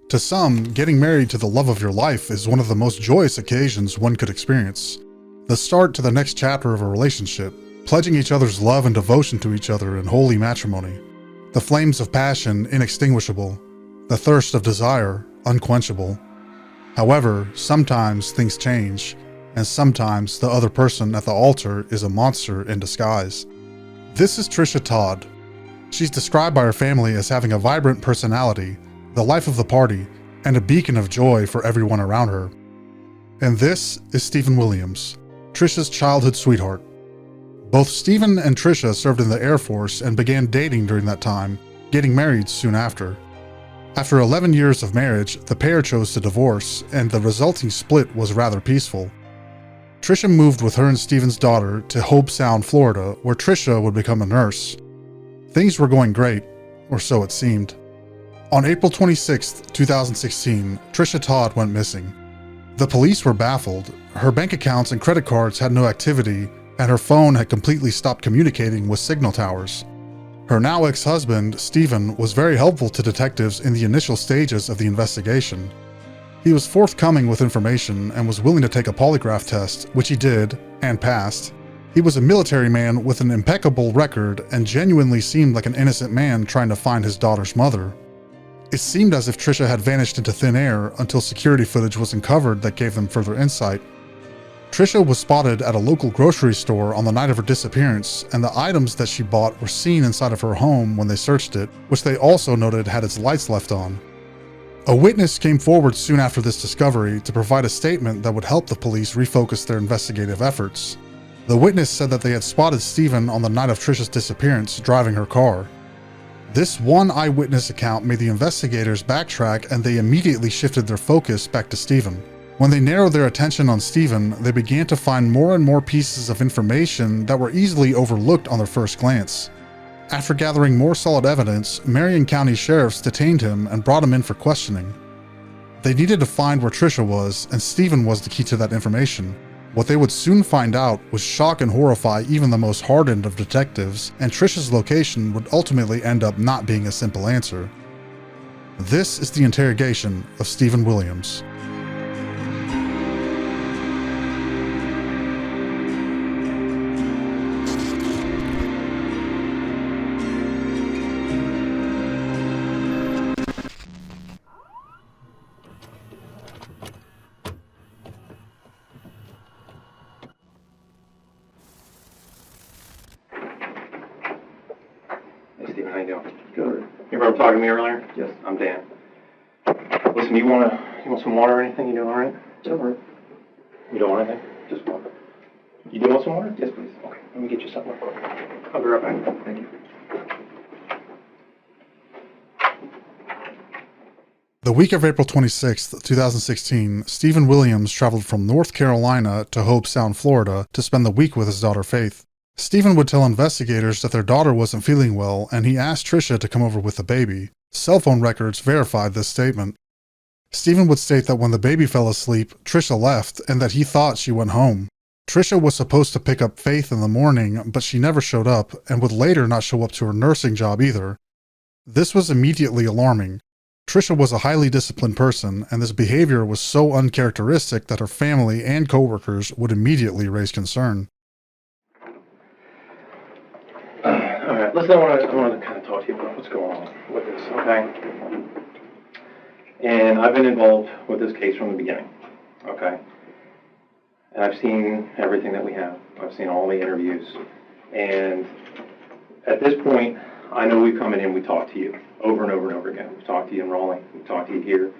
To some, getting married to the love of your life is one of the most joyous occasions one could experience. The start to the next chapter of a relationship, pledging each other's love and devotion to each other in holy matrimony. The flames of passion inextinguishable, the thirst of desire unquenchable. However, sometimes things change, and sometimes the other person at the altar is a monster in disguise. This is Tricia Todd. She's described by her family as having a vibrant personality, the life of the party, and a beacon of joy for everyone around her. And this is Steven Williams, Tricia's childhood sweetheart. Both Steven and Tricia served in the Air Force and began dating during that time, getting married soon after. After 11 years of marriage, the pair chose to divorce, and the resulting split was rather peaceful. Tricia moved with her and Steven's daughter to Hobe Sound, Florida, where Tricia would become a nurse. Things were going great, or so it seemed. On April 26, 2016, Tricia Todd went missing. The police were baffled. Her bank accounts and credit cards had no activity, and her phone had completely stopped communicating with signal towers. Her now ex-husband, Steven, was very helpful to detectives in the initial stages of the investigation. He was forthcoming with information and was willing to take a polygraph test, which he did, and passed. He was a military man with an impeccable record and genuinely seemed like an innocent man trying to find his daughter's mother. It seemed as if Tricia had vanished into thin air until security footage was uncovered that gave them further insight. Tricia was spotted at a local grocery store on the night of her disappearance, and the items that she bought were seen inside of her home when they searched it, which they also noted had its lights left on. A witness came forward soon after this discovery to provide a statement that would help the police refocus their investigative efforts. The witness said that they had spotted Steven on the night of Tricia's disappearance driving her car. This one eyewitness account made the investigators backtrack, and they immediately shifted their focus back to Steven. When they narrowed their attention on Steven, they began to find more and more pieces of information that were easily overlooked on their first glance. After gathering more solid evidence, Marion County sheriffs detained him and brought him in for questioning. They needed to find where Tricia was, and Steven was the key to that information. What they would soon find out would shock and horrify even the most hardened of detectives, and Tricia's location would ultimately end up not being a simple answer. This is the interrogation of Steven Williams. Hey Steven, how you doing? Good. You remember talking to me earlier? Yes. I'm Dan. Listen, you want some water or anything? You doing all right? It's all right. You don't want anything? Just one. You do want some water? Yes, please. Okay, let me get you something real quick. I'll be right back. Thank you. The week of April 26, 2016, Steven Williams traveled from North Carolina to Hobe Sound, Florida to spend the week with his daughter Faith. Steven would tell investigators that their daughter wasn't feeling well, and he asked Tricia to come over with the baby. Cell phone records verified this statement. Steven would state that when the baby fell asleep, Tricia left, and that he thought she went home. Tricia was supposed to pick up Faith in the morning, but she never showed up, and would later not show up to her nursing job either. This was immediately alarming. Tricia was a highly disciplined person, and this behavior was so uncharacteristic that her family and coworkers would immediately raise concern. All right, listen, I want to kind of talk to you about what's going on with this, okay? And I've been involved with this case from the beginning, okay? And I've seen everything that we have. I've seen all the interviews. And at this point, I know we come in and we talk to you over and over and over again. We've talked to you in Raleigh, we've talked to you here,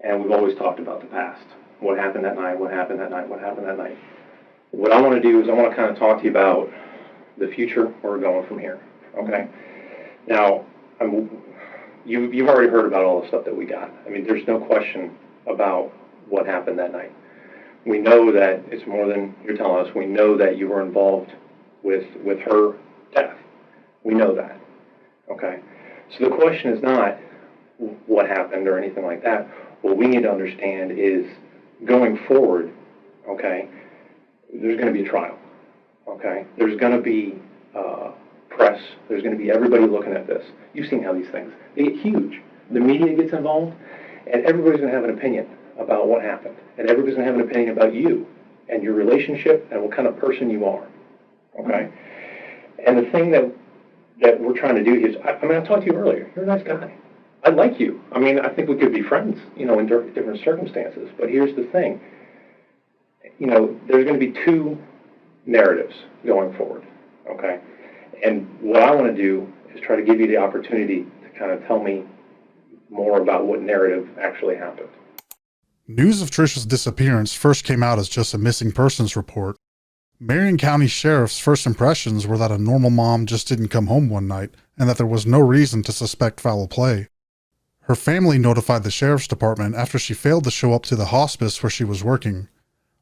and we've always talked about the past. What happened that night, what happened that night, what happened that night. What I want to do is I want to kind of talk to you about the future, where we're going from here, okay? Now, you've already heard about all the stuff that we got. I mean, there's no question about what happened that night. We know that it's more than you're telling us. We know that you were involved with her death. We know that, okay? So the question is not what happened or anything like that. What we need to understand is going forward, okay, there's going to be a trial, okay? There's going to be press. There's going to be everybody looking at this. You've seen how these things, they get huge. the media gets involved, and everybody's going to have an opinion about what happened, and everybody's going to have an opinion about you and your relationship and what kind of person you are, okay? And the thing that we're trying to do here is, I talked to you earlier, you're a nice guy. I like you. I mean, I think we could be friends, you know, in different circumstances, but here's the thing. You know, there's going to be two narratives going forward, okay? And what I want to do is try to give you the opportunity to kind of tell me more about what narrative actually happened. News of Tricia's disappearance first came out as just a missing persons report. Marion County Sheriff's first impressions were that a normal mom just didn't come home one night and that there was no reason to suspect foul play. Her family notified the sheriff's department after she failed to show up to the hospice where she was working.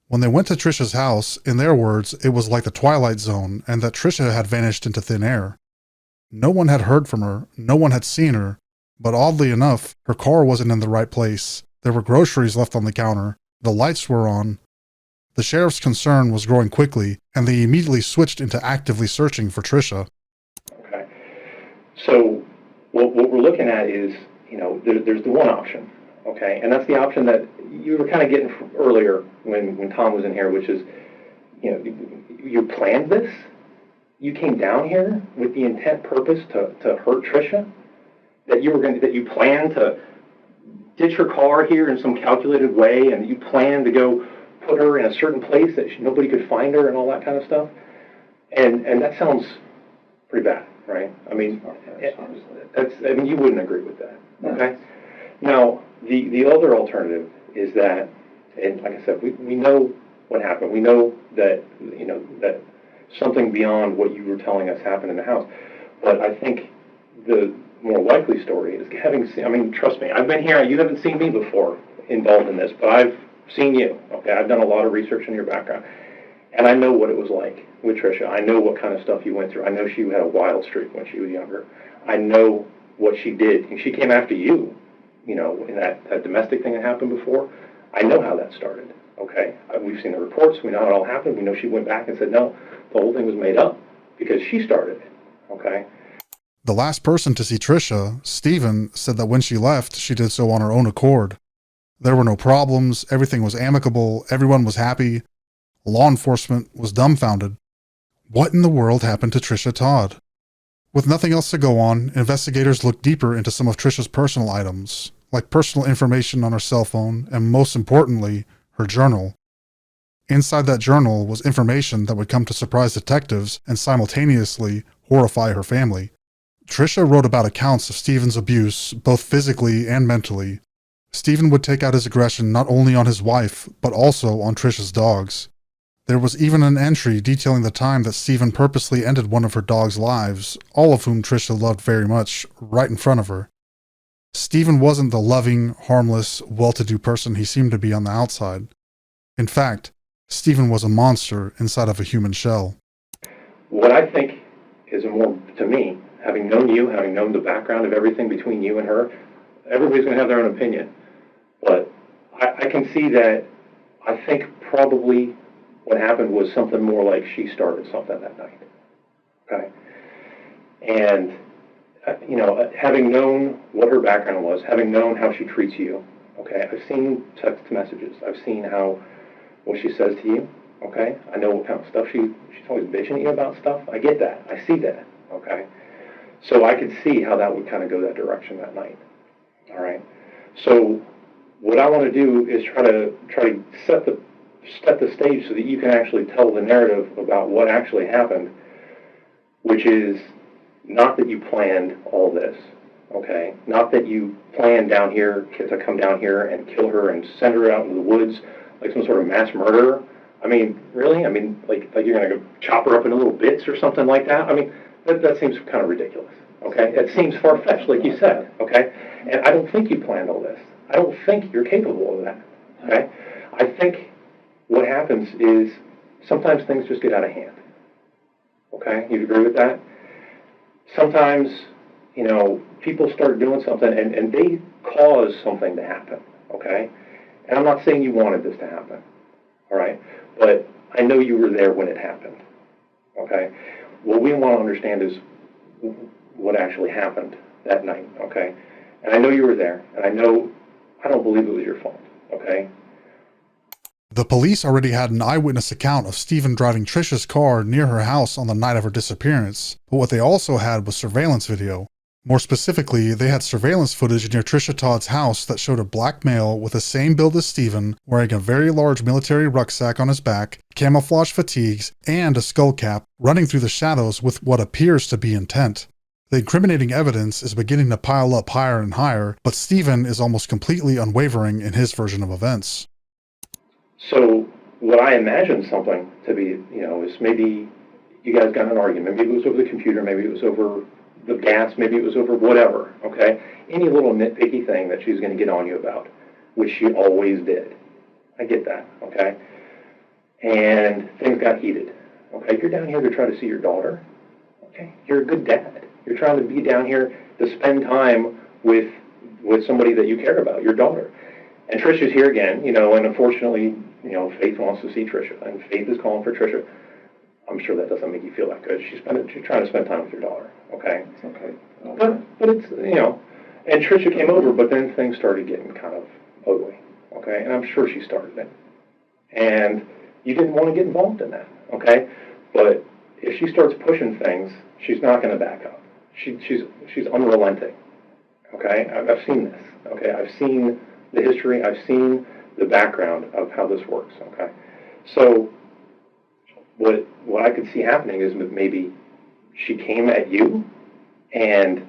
When they went to Tricia's house, in their words, it was like the Twilight Zone and that Tricia had vanished into thin air. No one had heard from her, no one had seen her, but oddly enough, her car wasn't in the right place. There were groceries left on the counter, the lights were on. The sheriff's concern was growing quickly, and they immediately switched into actively searching for Tricia. Okay. So what we're looking at is, you know, there's the one option, okay? And that's the option that you were kind of getting earlier when Tom was in here, which is, you know, you planned this? You came down here with the intent purpose to hurt Tricia? That you planned to ditch her car here in some calculated way, and you planned to go put her in a certain place that nobody could find her and all that kind of stuff? And that sounds pretty bad, right? I mean, you wouldn't agree with that, okay? Now, the other alternative is that, and like I said, we know what happened. We know that, you know, that something beyond what you were telling us happened in the house. But I think the more likely story is having seen, I mean, trust me, I've been here, you haven't seen me before involved in this, but I've seen you, okay? I've done a lot of research in your background, and I know what it was like with Tricia. I know what kind of stuff you went through. I know she had a wild streak when she was younger. I know what she did, and she came after you, you know, in that domestic thing that happened before. I know how that started, okay? We've seen the reports. We know how it all happened. We know she went back and said, no, the whole thing was made up because she started it, okay? The last person to see Tricia, Steven, said that when she left, she did so on her own accord. There were no problems, everything was amicable, everyone was happy. Law enforcement was dumbfounded. What in the world happened to Tricia Todd? With nothing else to go on, investigators looked deeper into some of Tricia's personal items, like personal information on her cell phone, and most importantly, her journal. Inside that journal was information that would come to surprise detectives and simultaneously horrify her family. Tricia wrote about accounts of Steven's abuse, both physically and mentally. Steven would take out his aggression not only on his wife, but also on Tricia's dogs. There was even an entry detailing the time that Steven purposely ended one of her dogs' lives, all of whom Tricia loved very much, right in front of her. Steven wasn't the loving, harmless, well-to-do person he seemed to be on the outside. In fact, Steven was a monster inside of a human shell. What I think is to me, having known you, having known the background of everything between you and her, everybody's going to have their own opinion. But I can see that I think probably what happened was something more like she started something that night. Okay? And, you know, having known what her background was, having known how she treats you, okay? I've seen text messages. I've seen what she says to you, okay? I know what kind of stuff she's always bitching at you about stuff. I get that. I see that, okay? So I could see how that would kind of go that direction that night. All right. So what I want to do is try to set the stage so that you can actually tell the narrative about what actually happened, which is not that you planned all this, okay? Not that you planned down here to come down here and kill her and send her out into the woods like some sort of mass murderer. I mean, really? I mean, like you're going to go chop her up into little bits or something like that? I mean, that seems kind of ridiculous, okay? It seems far-fetched, like you said, okay? And I don't think you planned all this. I don't think you're capable of that, okay? I think what happens is sometimes things just get out of hand, okay? You agree with that? Sometimes, you know, people start doing something and they cause something to happen, okay? And I'm not saying you wanted this to happen, all right? But I know you were there when it happened, okay? What we want to understand is what actually happened that night, okay? And I know you were there, and I don't believe it was your fault, okay? The police already had an eyewitness account of Steven driving Tricia's car near her house on the night of her disappearance, but what they also had was surveillance video. More specifically, they had surveillance footage near Tricia Todd's house that showed a black male with the same build as Steven, wearing a very large military rucksack on his back, camouflage fatigues, and a skull cap, running through the shadows with what appears to be intent. The incriminating evidence is beginning to pile up higher and higher, but Steven is almost completely unwavering in his version of events. So what I imagined something to be, is maybe you guys got in an argument. Maybe it was over the computer, maybe it was over the gas, maybe it was over whatever, okay? Any little nitpicky thing that she's going to get on you about, which she always did. I get that, okay? And things got heated, okay? You're down here to try to see your daughter, okay? You're a good dad. You're trying to be down here to spend time with somebody that you care about, your daughter. And Tricia's here again, and unfortunately, Faith wants to see Tricia, and Faith is calling for Tricia. I'm sure that doesn't make you feel that good. She's trying to spend time with your daughter, okay? It's okay. But it's, and Tricia came over, but then things started getting kind of ugly, okay? And I'm sure she started it. And you didn't want to get involved in that, okay? But if she starts pushing things, she's not going to back up. She's unrelenting, okay? I've seen this, okay? I've seen the history. I've seen the background of how this works, okay? So what I could see happening is maybe she came at you and,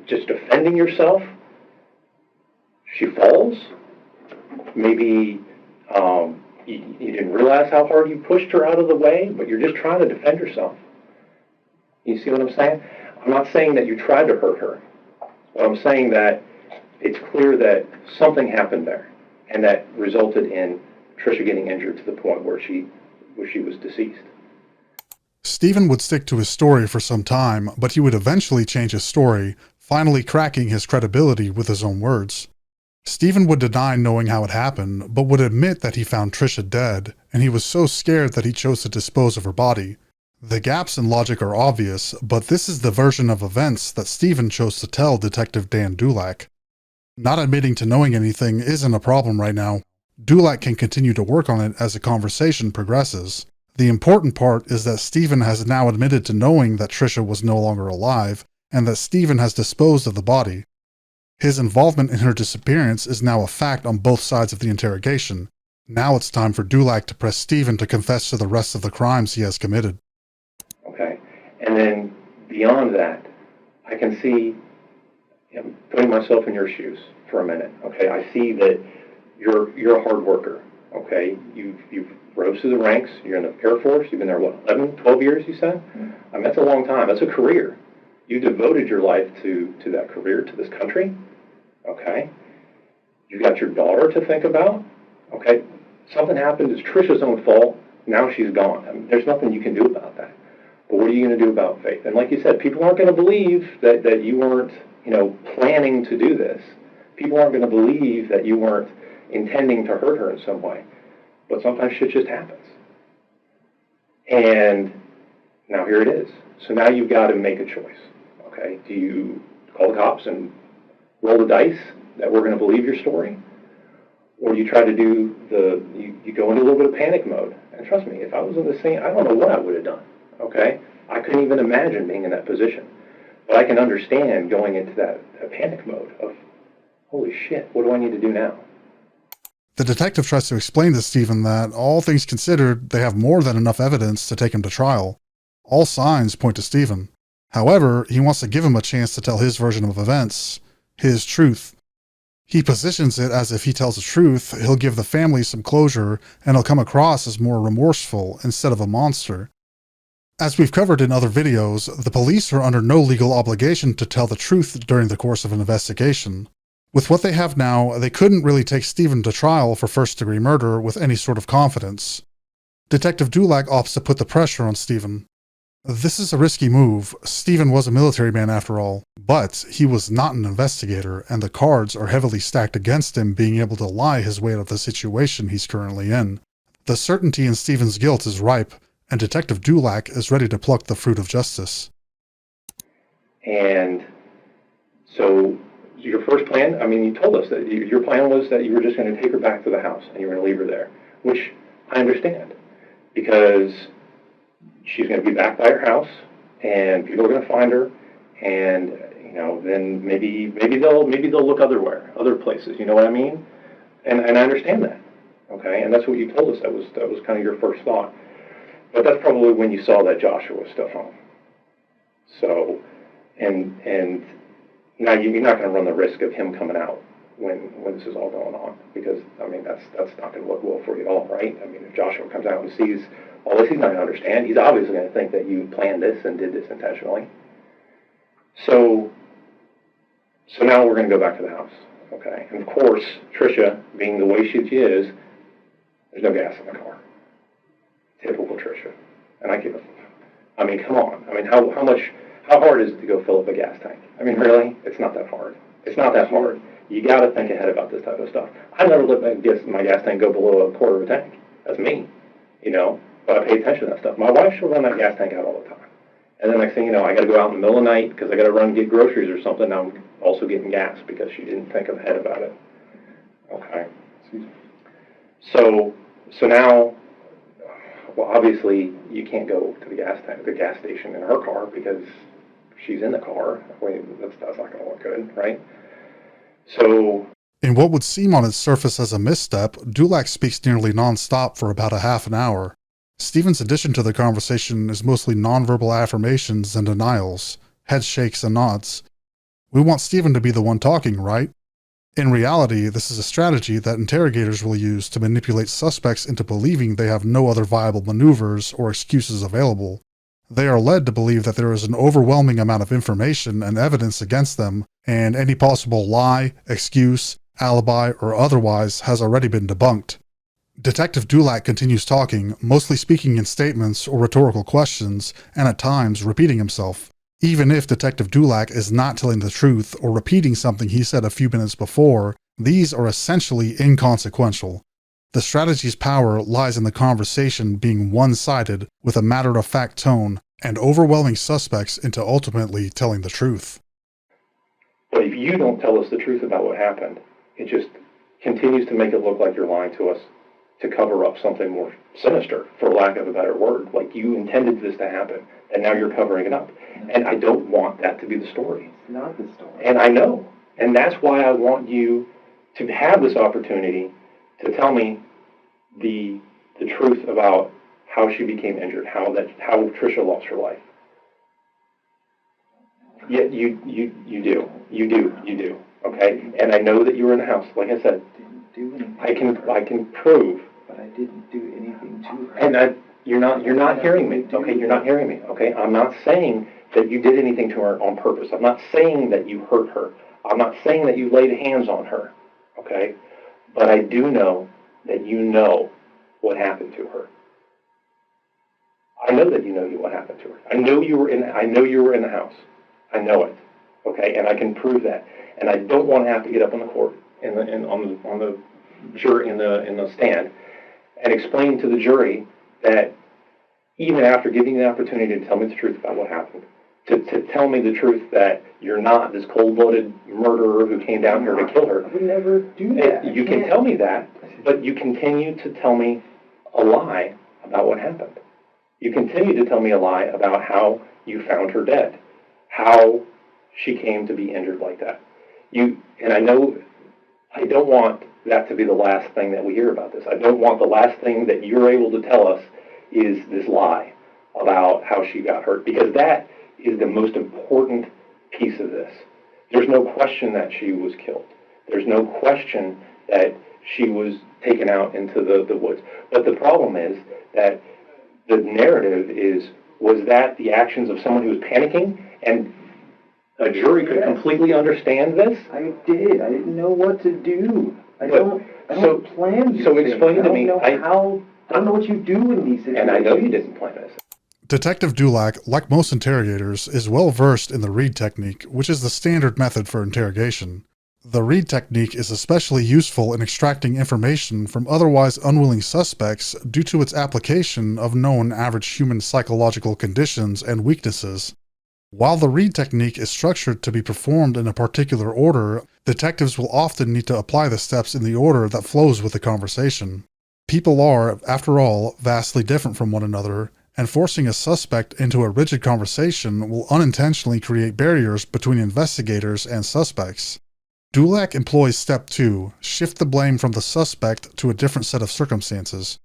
just defending yourself, she falls. Maybe you didn't realize how hard you pushed her out of the way, but you're just trying to defend yourself. You see what I'm saying? I'm not saying that you tried to hurt her, but I'm saying that it's clear that something happened there, and that resulted in Tricia getting injured to the point where she was deceased. Steven would stick to his story for some time, but he would eventually change his story, finally cracking his credibility with his own words. Steven would deny knowing how it happened, but would admit that he found Tricia dead, and he was so scared that he chose to dispose of her body. The gaps in logic are obvious, but this is the version of events that Steven chose to tell Detective Dan Dulac. Not admitting to knowing anything isn't a problem right now. Dulac can continue to work on it as the conversation progresses. The important part is that Steven has now admitted to knowing that Tricia was no longer alive, and that Steven has disposed of the body. His involvement in her disappearance is now a fact on both sides of the interrogation. Now it's time for Dulac to press Steven to confess to the rest of the crimes he has committed. Okay, and then beyond that, I can see, putting myself in your shoes for a minute. Okay, I see that you're a hard worker. Okay, you've rose through the ranks. You're in the Air Force. You've been there, 11, 12 years, you said? Mm-hmm. That's a long time. That's a career. You devoted your life to that career, to this country. Okay, you got your daughter to think about. Okay, something happened. It's Tricia's own fault. Now she's gone. There's nothing you can do about that. But what are you going to do about Faith? And like you said, people aren't going to believe that you weren't, planning to do this. People aren't going to believe that you weren't intending to hurt her in some way. But sometimes shit just happens. And now here it is. So now you've got to make a choice. Okay? Do you call the cops and roll the dice that we're going to believe your story? Or do you try to do you go into a little bit of panic mode? And trust me, if I was in the same, I don't know what I would have done. Okay? I couldn't even imagine being in that position. But I can understand going into that panic mode of, holy shit, what do I need to do now? The detective tries to explain to Steven that, all things considered, they have more than enough evidence to take him to trial. All signs point to Steven. However, he wants to give him a chance to tell his version of events, his truth. He positions it as if he tells the truth, he'll give the family some closure, and he'll come across as more remorseful instead of a monster. As we've covered in other videos, the police are under no legal obligation to tell the truth during the course of an investigation. With what they have now, they couldn't really take Steven to trial for first-degree murder with any sort of confidence. Detective Dulac opts to put the pressure on Steven. This is a risky move. Steven was a military man after all, but he was not an investigator, and the cards are heavily stacked against him being able to lie his way out of the situation he's currently in. The certainty in Steven's guilt is ripe, and Detective Dulac is ready to pluck the fruit of justice. And So your first plan, I mean, you told us that your plan was that you were just going to take her back to the house and you were going to leave her there, which I understand, because she's going to be back by her house and people are going to find her, and then maybe they'll look other places. You know what I mean? And I understand that. Okay, and that's what you told us. That was kind of your first thought. But that's probably when you saw that Joshua was still home. So, and now you're not going to run the risk of him coming out when this is all going on, because I mean that's not going to look well for you at all, right? I mean, if Joshua comes out and sees all this, he's not going to understand. He's obviously going to think that you planned this and did this intentionally. So now we're going to go back to the house, okay? And of course, Tricia, being the way she is, there's no gas in the car. Typical Tricia. And I mean, come on. I mean, how hard is it to go fill up a gas tank? I mean, really? It's not that hard. It's not that hard. You got to think ahead about this type of stuff. I never let my gas tank go below a quarter of a tank. That's me, but I pay attention to that stuff. My wife, she'll run that gas tank out all the time. And then next thing you know, I got to go out in the middle of the night because I got to run and get groceries or something. Now I'm also getting gas because she didn't think ahead about it. Okay. So now, well, obviously you can't go to the gas station in her car because she's in the car. That's not going to look good, right? So, in what would seem on its surface as a misstep, Dulac speaks nearly non-stop for about a half an hour. Steven's addition to the conversation is mostly nonverbal affirmations and denials, head shakes and nods. We want Steven to be the one talking, right? In reality, this is a strategy that interrogators will use to manipulate suspects into believing they have no other viable maneuvers or excuses available. They are led to believe that there is an overwhelming amount of information and evidence against them, and any possible lie, excuse, alibi, or otherwise has already been debunked. Detective Dulac continues talking, mostly speaking in statements or rhetorical questions, and at times repeating himself. Even if Detective Dulac is not telling the truth or repeating something he said a few minutes before, these are essentially inconsequential. The strategy's power lies in the conversation being one-sided with a matter-of-fact tone and overwhelming suspects into ultimately telling the truth. But if you don't tell us the truth about what happened, it just continues to make it look like you're lying to us to cover up something more sinister, for lack of a better word. Like you intended this to happen, and now you're covering it up. And I don't want that to be the story. It's not the story. And I know. And that's why I want you to have this opportunity to tell me the truth about how she became injured, how Tricia lost her life. Yeah, you do. Okay? And I know that you were in the house. Like I said, I can prove. But I didn't do anything to her. And you're not hearing me. Okay, you're not hearing me. Okay, I'm not saying that you did anything to her on purpose. I'm not saying that you hurt her. I'm not saying that you laid hands on her. Okay, but I do know that you know what happened to her. I know that you know what happened to her. I know you were in the house. I know it. Okay, and I can prove that. And I don't want to have to get up on the court on the jury in the stand and explain to the jury that even after giving you the opportunity to tell me the truth about what happened, to tell me the truth that you're not this cold-blooded murderer who came down here to kill her. I would never do that. You can tell me that, but you continue to tell me a lie about what happened. You continue to tell me a lie about how you found her dead, how she came to be injured like that. And I know I don't want that to be the last thing that we hear about this. I don't want the last thing that you're able to tell us is this lie about how she got hurt, because that is the most important piece of this. There's no question that she was killed. There's no question that she was taken out into the woods. But the problem is that the narrative was that the actions of someone who was panicking, and a jury could completely understand this? I did. I didn't know what to do. I don't plan these So things. explain to me. I don't know what you do in these situations. And I know you didn't plan this. Detective Dulac, like most interrogators, is well versed in the read technique, which is the standard method for interrogation. The read technique is especially useful in extracting information from otherwise unwilling suspects due to its application of known average human psychological conditions and weaknesses. While the read technique is structured to be performed in a particular order, detectives will often need to apply the steps in the order that flows with the conversation. People are, after all, vastly different from one another, and forcing a suspect into a rigid conversation will unintentionally create barriers between investigators and suspects. Dulac employs step 2, shift the blame from the suspect to a different set of circumstances.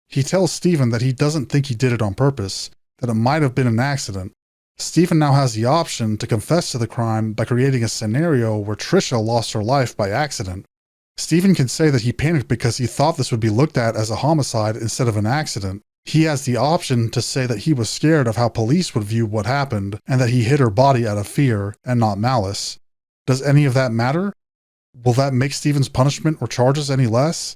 He tells Steven that he doesn't think he did it on purpose, that it might have been an accident. Steven now has the option to confess to the crime by creating a scenario where Tricia lost her life by accident. Steven can say that he panicked because he thought this would be looked at as a homicide instead of an accident. He has the option to say that he was scared of how police would view what happened and that he hid her body out of fear and not malice. Does any of that matter? Will that make Steven's punishment or charges any less?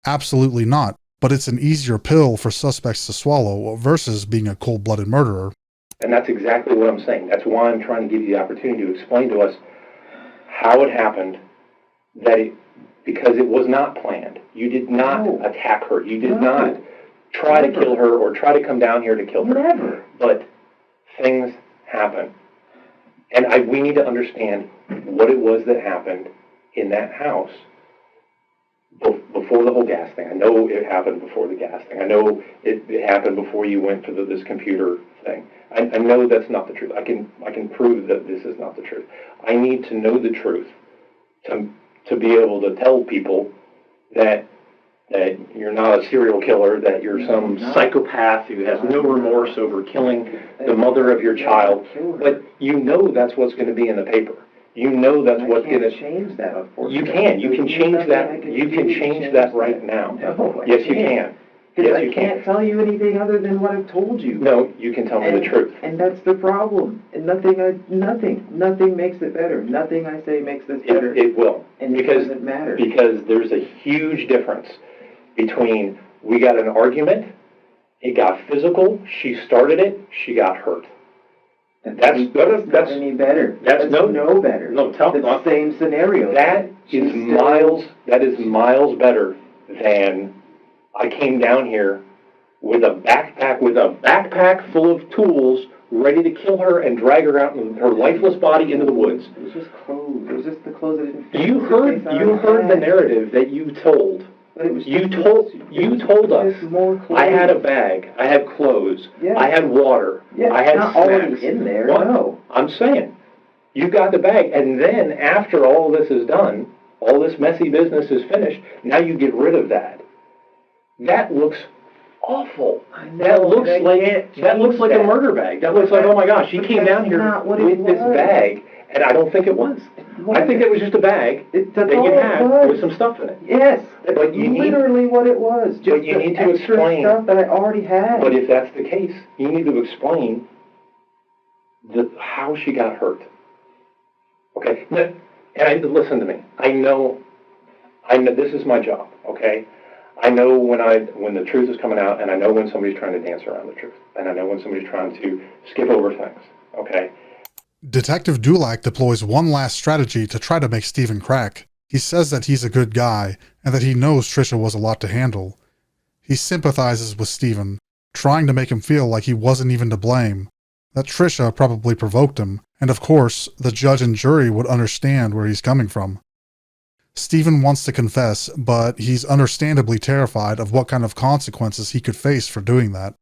Absolutely not, but it's an easier pill for suspects to swallow versus being a cold-blooded murderer. And that's exactly what I'm saying. That's why I'm trying to give you the opportunity to explain to us how it happened, because it was not planned. You did not attack her. You did not try to kill her or try to come down here to kill her. Never. But things happen. And we need to understand what it was that happened in that house before the whole gas thing. I know it happened before the gas thing. I know it happened before you went to this computer thing. I know that's not the truth. I can prove that this is not the truth. I need to know the truth to be able to tell people that you're not a serial killer, that you're some psychopath who has no remorse over killing the mother of your child. But you know that's what's going to be in the paper. You know that's what's going to change that. Unfortunately, you can change that. You can change that right now. No, yes, you can. Yes, you can't tell you anything other than what I've told you. No, you can tell me the truth. And that's the problem. And nothing makes it better. Nothing I say makes this better. It will. And it doesn't matter. Because there's a huge difference between we got an argument, it got physical, she started it, she got hurt. That's not any better. That's no better. No, tell me. The same scenario. That is miles better than I came down here with a backpack full of tools, ready to kill her and drag her out in her lifeless body into the woods. It was just clothes. It was just the clothes that didn't fit. You heard the narrative that you told. But it was you told us. I had a bag. I had clothes. Yeah. I had water. Yeah, I had not snacks. already in there. What? No. I'm saying, you got the bag, and then after all this is done, all this messy business is finished. Now you get rid of that. That looks awful. That looks like a murder bag. That looks like, oh my gosh, she came down here with this bag, and I don't think it was. I think it was just a bag that you had with some stuff in it. Yes, that's but literally what it was. Just but you need to extra explain stuff that I already had. But if that's the case, you need to explain how she got hurt. Okay, and listen to me. I know. This is my job. Okay. I know when the truth is coming out, and I know when somebody's trying to dance around the truth, and I know when somebody's trying to skip over things. Okay. Detective Dulac deploys one last strategy to try to make Steven crack. He says that he's a good guy, and that he knows Tricia was a lot to handle. He sympathizes with Steven, trying to make him feel like he wasn't even to blame, that Tricia probably provoked him, and of course, the judge and jury would understand where he's coming from. Steven wants to confess, but he's understandably terrified of what kind of consequences he could face for doing that.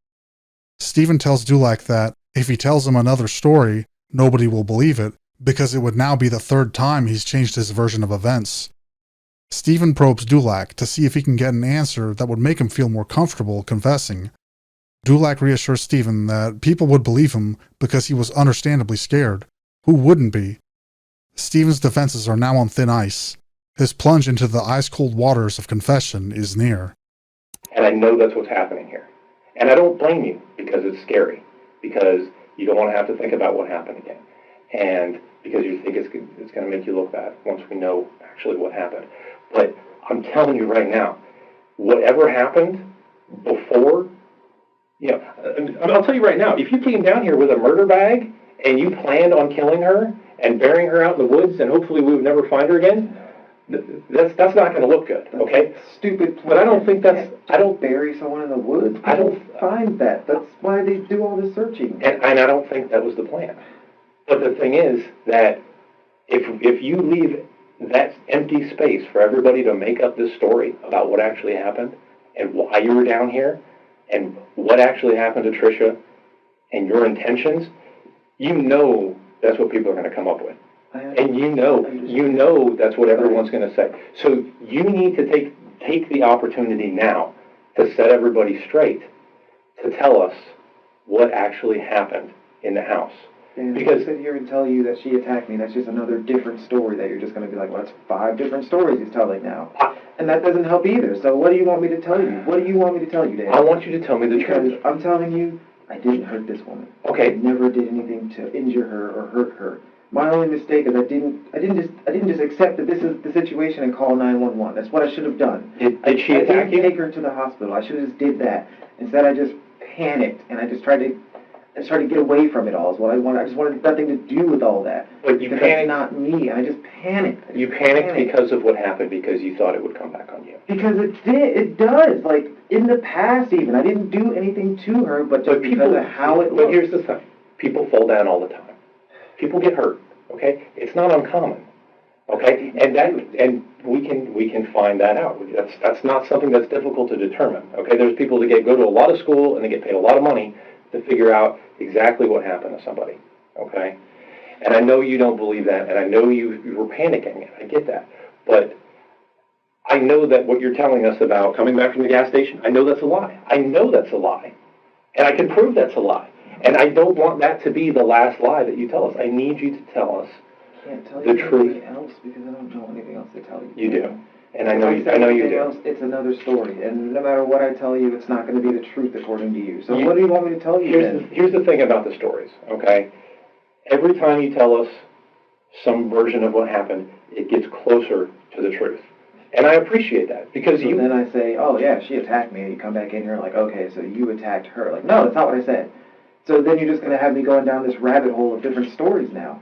Steven tells Dulac that, if he tells him another story, nobody will believe it, because it would now be the third time he's changed his version of events. Steven probes Dulac to see if he can get an answer that would make him feel more comfortable confessing. Dulac reassures Steven that people would believe him because he was understandably scared. Who wouldn't be? Steven's defenses are now on thin ice. His plunge into the ice-cold waters of confession is near. And I know that's what's happening here. And I don't blame you, because it's scary. Because you don't want to have to think about what happened again. And because you think it's going to make you look bad once we know actually what happened. But I'm telling you right now, whatever happened before, I'll tell you right now, if you came down here with a murder bag and you planned on killing her and burying her out in the woods and hopefully we would never find her again, that's not going to look good, okay? Stupid plan. But I don't think I don't bury someone in the woods. I don't find that. That's why they do all the searching. And I don't think that was the plan. But the thing is that if you leave that empty space for everybody to make up this story about what actually happened and why you were down here and what actually happened to Tricia and your intentions, you know that's what people are going to come up with. And you know that's what everyone's going to say. So you need to take the opportunity now to set everybody straight, to tell us what actually happened in the house. And because I sit here and tell you that she attacked me, that's just another different story that you're just going to be like, well, that's 5 different stories he's telling now. And that doesn't help either. So what do you want me to tell you? What do you want me to tell you, Dan? I want you to tell me the truth. Because I'm telling you, I didn't hurt this woman. Okay. I never did anything to injure her or hurt her. My only mistake is I didn't just accept that this is the situation and call 911. That's what I should have done. Did she attack you? I didn't take her to the hospital. I should have just did that. Instead, I just panicked and I just tried to get away from it all. Is what I wanted. I just wanted nothing to do with all that. But you panicked. That's not me. I just panicked. You panicked because of what happened, because you thought it would come back on you. Because it did. It does. Like in the past, even I didn't do anything to her, but just because of how it looked. But here's the thing: people fall down all the time. People get hurt. Okay, it's not uncommon. Okay, and we can find that out. That's not something that's difficult to determine. Okay, there's people that go to a lot of school and they get paid a lot of money to figure out exactly what happened to somebody. Okay, and I know you don't believe that, and I know you were panicking. I get that, but I know that what you're telling us about coming back from the gas station, I know that's a lie. I know that's a lie, and I can prove that's a lie. And I don't want that to be the last lie that you tell us. I need you to tell us I can't tell the you truth. anything else because I don't know anything else to tell you. You do, and I know you do. Else, it's another story, and no matter what I tell you, it's not going to be the truth according to you. So what do you want me to tell you then? Here's the thing about the stories, okay? Every time you tell us some version of what happened, it gets closer to the truth. And I appreciate that, because so then I say, oh yeah, she attacked me, and you come back in here like, okay, so you attacked her. Like, no, that's not what I said. So then you're just going to have me going down this rabbit hole of different stories now.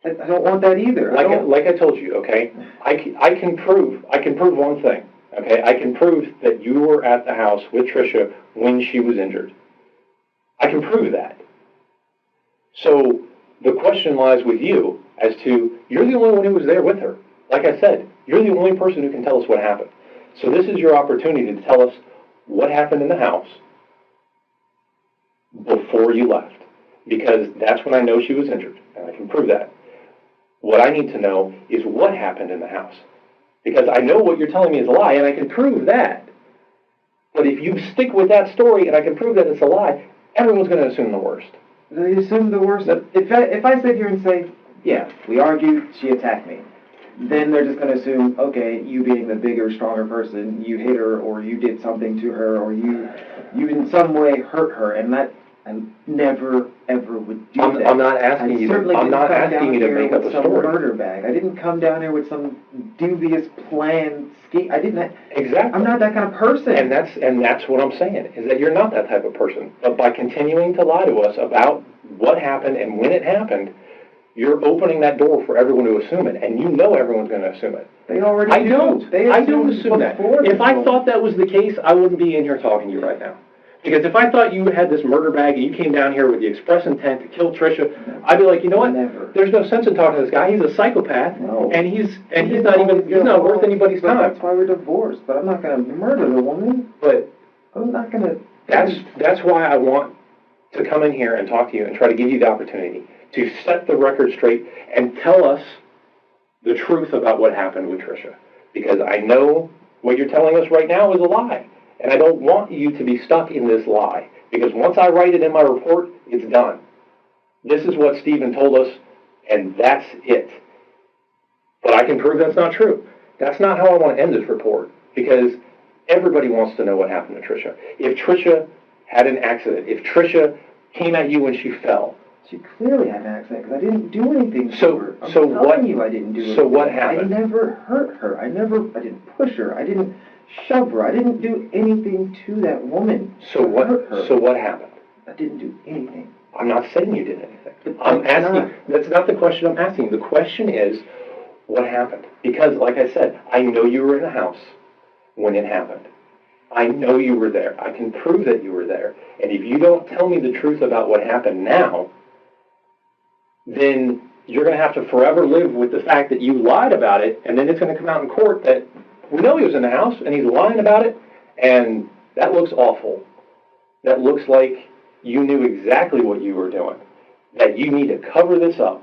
I don't want that either. Like I told you, okay, I can prove one thing, okay? I can prove that you were at the house with Tricia when she was injured. I can prove that. So the question lies with you as to, you're the only one who was there with her. Like I said, you're the only person who can tell us what happened. So this is your opportunity to tell us what happened in the house before you left, because that's when I know she was injured, and I can prove that. What I need to know is what happened in the house, because I know what you're telling me is a lie, and I can prove that. But if you stick with that story, and I can prove that it's a lie, everyone's going to assume the worst. They assume the worst. If I sit here and say, yeah, we argued, she attacked me, then they're just going to assume, okay, you being the bigger, stronger person, you hit her, or you did something to her, or you in some way hurt her, and that I never, ever would do that. I'm not asking you to make up a story. Some murder bag. I didn't come down here with some dubious plan scheme. Exactly. I'm not that kind of person. And that's what I'm saying, is that you're not that type of person. But by continuing to lie to us about what happened and when it happened, you're opening that door for everyone to assume it, and you know everyone's going to assume it. They already I do. don't. I don't assume that. If I thought that was the case, I wouldn't be in here talking to you right now. Because if I thought you had this murder bag and you came down here with the express intent to kill Tricia, I'd be like, you know what? Never. There's no sense in talking to this guy. He's a psychopath, and he's not worth anybody's time. That's why we're divorced. But I'm not going to murder the woman. But I'm not going to. That's why I want to come in here and talk to you and try to give you the opportunity to set the record straight and tell us the truth about what happened with Tricia. Because I know what you're telling us right now is a lie. And I don't want you to be stuck in this lie. Because once I write it in my report, it's done. This is what Steven told us, and that's it. But I can prove that's not true. That's not how I want to end this report. Because everybody wants to know what happened to Tricia. If Tricia had an accident, if Tricia came at you when she fell, she clearly had an accident because I didn't do anything to her. I'm telling you I didn't do anything. So what happened? I never hurt her. I didn't push her. I didn't shove her. I didn't do anything to that woman. So what happened? I didn't do anything. I'm not saying you did anything. I'm asking. That's not the question I'm asking. The question is, what happened? Because, like I said, I know you were in the house when it happened. I know you were there. I can prove that you were there. And if you don't tell me the truth about what happened now, then you're going to have to forever live with the fact that you lied about it, and then it's going to come out in court that we know he was in the house and he's lying about it, and that looks awful. That looks like you knew exactly what you were doing, that you need to cover this up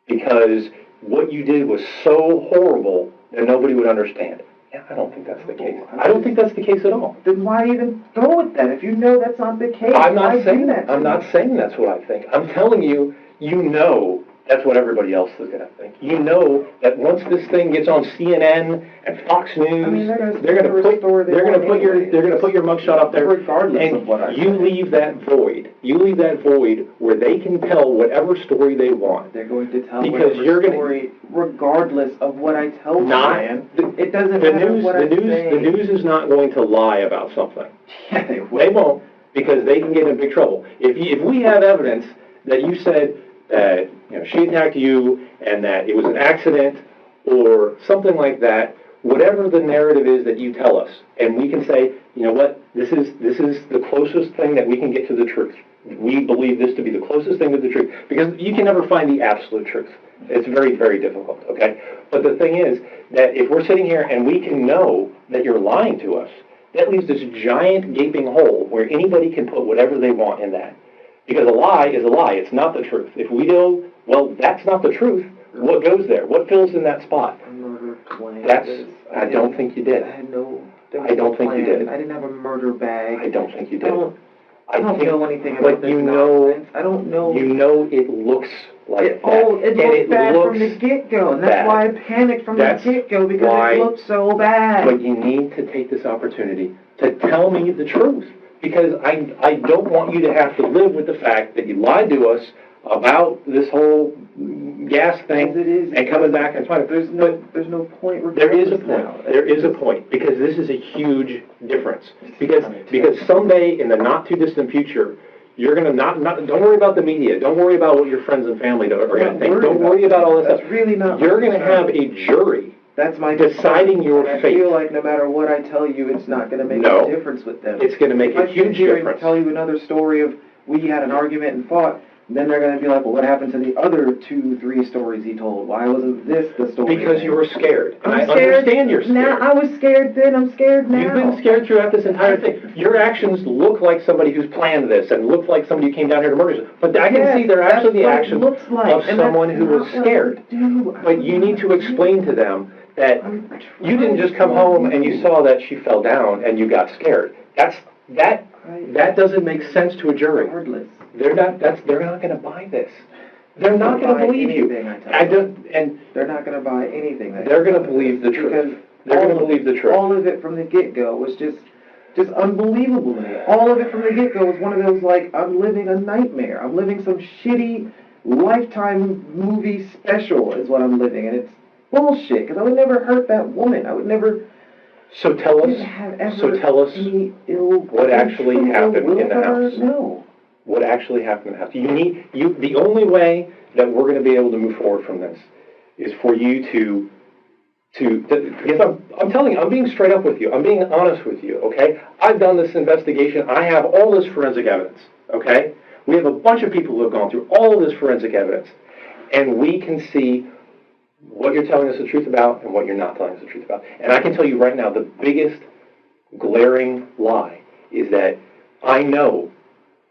because what you did was so horrible that nobody would understand. Yeah, I don't think that's the case. I don't think that's the case at all. Then why even go with that if you know that's not the case? I'm not saying that. I'm not saying that's what I think. I'm telling you, you know that's what everybody else is going to think. You know that once this thing gets on CNN and Fox News, I mean, they're going to put your mugshot up there, regardless and of what I you say. leave that void. You leave that void where they can tell whatever story they want. They're going to tell because whatever story, regardless of what I tell you, man. It doesn't matter what I say. The news is not going to lie about something. Yeah, they will. They won't, because they can get in big trouble. If we have evidence that you said that she attacked you and that it was an accident or something like that, whatever the narrative is that you tell us, and we can say, you know what, this is the closest thing that we can get to the truth. We believe this to be the closest thing to the truth, because you can never find the absolute truth. It's very, very difficult, okay? But the thing is that if we're sitting here and we can know that you're lying to us, that leaves this giant gaping hole where anybody can put whatever they want in that. Because a lie is a lie. It's not the truth. If we know, well, that's not the truth, what goes there? What fills in that spot? A murder plan. I don't think you did. I don't think you did. I didn't have a murder bag. I don't think you did. I don't know anything about this nonsense. I don't know. You know it looks like that. It looked bad from the get-go, and that's why I panicked from the get-go, because it looked so bad. But you need to take this opportunity to tell me the truth. Because I don't want you to have to live with the fact that you lied to us about this whole gas thing and coming back and trying to. There's no point. There is a point. There is a point, because this is a huge difference. Because someday in the not too distant future, you're gonna not don't worry about the media. Don't worry about what your friends and family are gonna think. Don't worry about all this stuff. Really not. You're gonna have a jury. That's my deciding your fate. I feel like no matter what I tell you, it's not going to make a difference with them. It's going to make a huge difference. If I tell you another story of we had an argument and fought, then they're going to be like, well, what happened to the other 2-3 stories he told? Why wasn't this the story? Because you were scared. And I scared. understand you're scared. Now, I was scared then, I'm scared now. You've been scared throughout this entire thing. Your actions look like somebody who's planned this and look like somebody who came down here to murder you. But I can see they're actually the actions of someone who was scared. But you need to explain to them that you didn't just come home and you saw that she fell down and you got scared. That doesn't make sense to a jury. Regardless. They're not going to buy this. They're not going to believe you. And they're not going to buy anything. They're going to believe the truth. They're going to believe the truth. All of it from the get-go was just unbelievable to me. All of it from the get-go was one of those, like, I'm living a nightmare. I'm living some shitty Lifetime movie special is what I'm living, and it's bullshit, because I would never hurt that woman. I would never. So tell us what actually happened in the house. No. What actually happened in the house? The only way that we're going to be able to move forward from this is for you to because I'm telling you, I'm being straight up with you. I'm being honest with you, okay? I've done this investigation. I have all this forensic evidence, okay? We have a bunch of people who have gone through all of this forensic evidence, and we can see what you're telling us the truth about and what you're not telling us the truth about. And I can tell you right now, the biggest glaring lie is that I know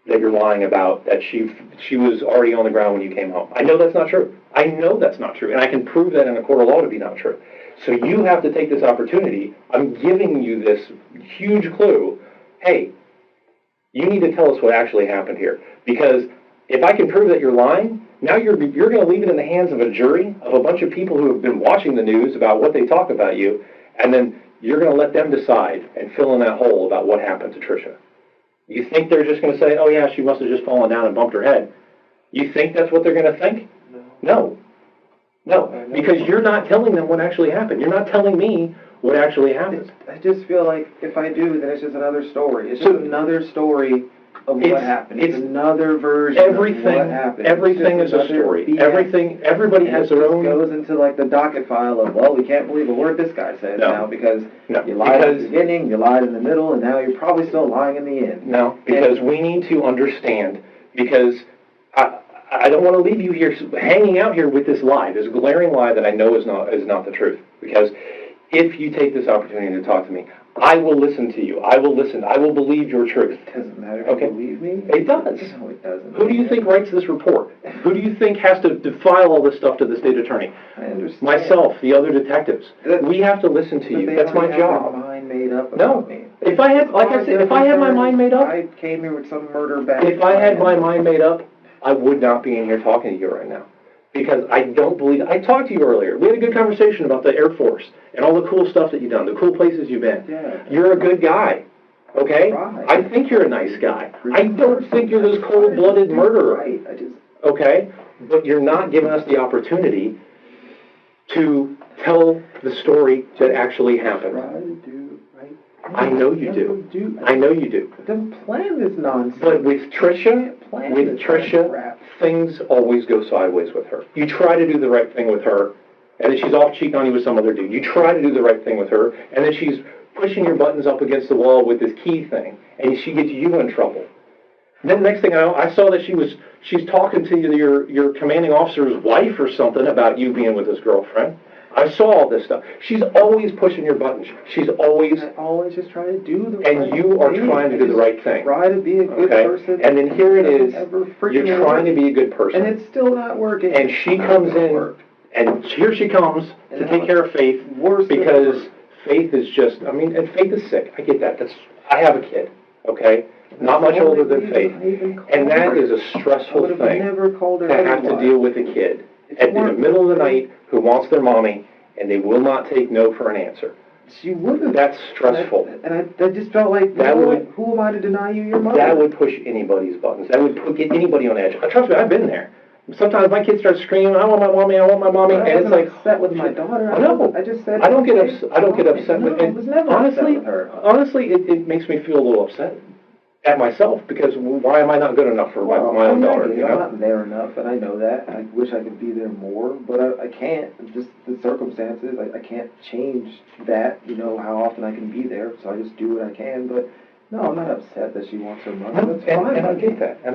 that you're lying about that she was already on the ground when you came home. I know that's not true. I know that's not true, and I can prove that in a court of law to be not true. So you have to take this opportunity. I'm giving you this huge clue. Hey, you need to tell us what actually happened here. Because if I can prove that you're lying, now you're going to leave it in the hands of a jury of a bunch of people who have been watching the news about what they talk about you, and then you're going to let them decide and fill in that hole about what happened to Tricia. You think they're just going to say, oh yeah, she must have just fallen down and bumped her head? You think that's what they're going to think? No. No, because you're not telling them what actually happened. You're not telling me what actually happened. I just feel like if I do, then it's just another story. It's just another story of what happened. It's another version of what happened. Everything is a story. BS. Everybody has their own. It goes into like the docket file of, well, we can't believe a word this guy says now because you lied at the beginning, you lied in the middle, and now you're probably still lying in the end. No, because we need to understand, because I don't want to leave you here hanging out here with this lie, this glaring lie that I know is not the truth. Because if you take this opportunity to talk to me, I will listen to you. I will listen. I will believe your truth. It doesn't matter if you believe me. It does. No, it doesn't. Who do you think writes this report? Who do you think has to file all this stuff to the state attorney? I understand. Myself, the other detectives. We have to listen to you. That's my job. Mind made up about me. If I had, like I said, if I had my mind made up, I came here with some murder back. if I had my mind made up, I would not be in here talking to you right now. Because I don't believe, I talked to you earlier. We had a good conversation about the Air Force and all the cool stuff that you've done, the cool places you've been. Yeah. You're a good guy, okay? Right. I think you're a nice guy. I don't think you're this cold-blooded murderer, Right. okay? But you're not giving us the opportunity to tell the story that actually happened. Try to do right. I know you do. I know you do. Then plan this nonsense. But with Tricia, things always go sideways with her. You try to do the right thing with her, and then she's off cheating on you with some other dude. You try to do the right thing with her, and then she's pushing your buttons up against the wall with this key thing, and she gets you in trouble. And then the next thing I know, I saw that she's talking to your commanding officer's wife or something about you being with his girlfriend. I saw all this stuff. She's always pushing your buttons. She's always... I always just try to do the right thing. And you are trying to do the right thing. Try to be a good person. And then here it is, you're trying to be a good person. And it's still not working. And she comes in, and here she comes to take care of Faith, because Faith is just, I mean, and Faith is sick. I get that. I have a kid, okay? Not much older than Faith. And that is a stressful thing to have to deal with a kid at the middle of the night who wants their mommy, and they will not take no for an answer. She wouldn't. That's stressful. And I just felt like, who am I to deny you your mother? That would push anybody's buttons. That would get anybody on edge. Trust me, I've been there. Sometimes my kids start screaming, "I want my mommy! I want my mommy!" And it's like, upset with my daughter. No, I just said I don't get upset with. I was never upset with her. Honestly, it makes me feel a little upset at myself, because why am I not good enough for my own daughter? You know? I'm not there enough, and I know that. I wish I could be there more, but I can't. Just the circumstances, I can't change that. You know how often I can be there, so I just do what I can. But no, I'm not upset that she wants her mother. That's fine. And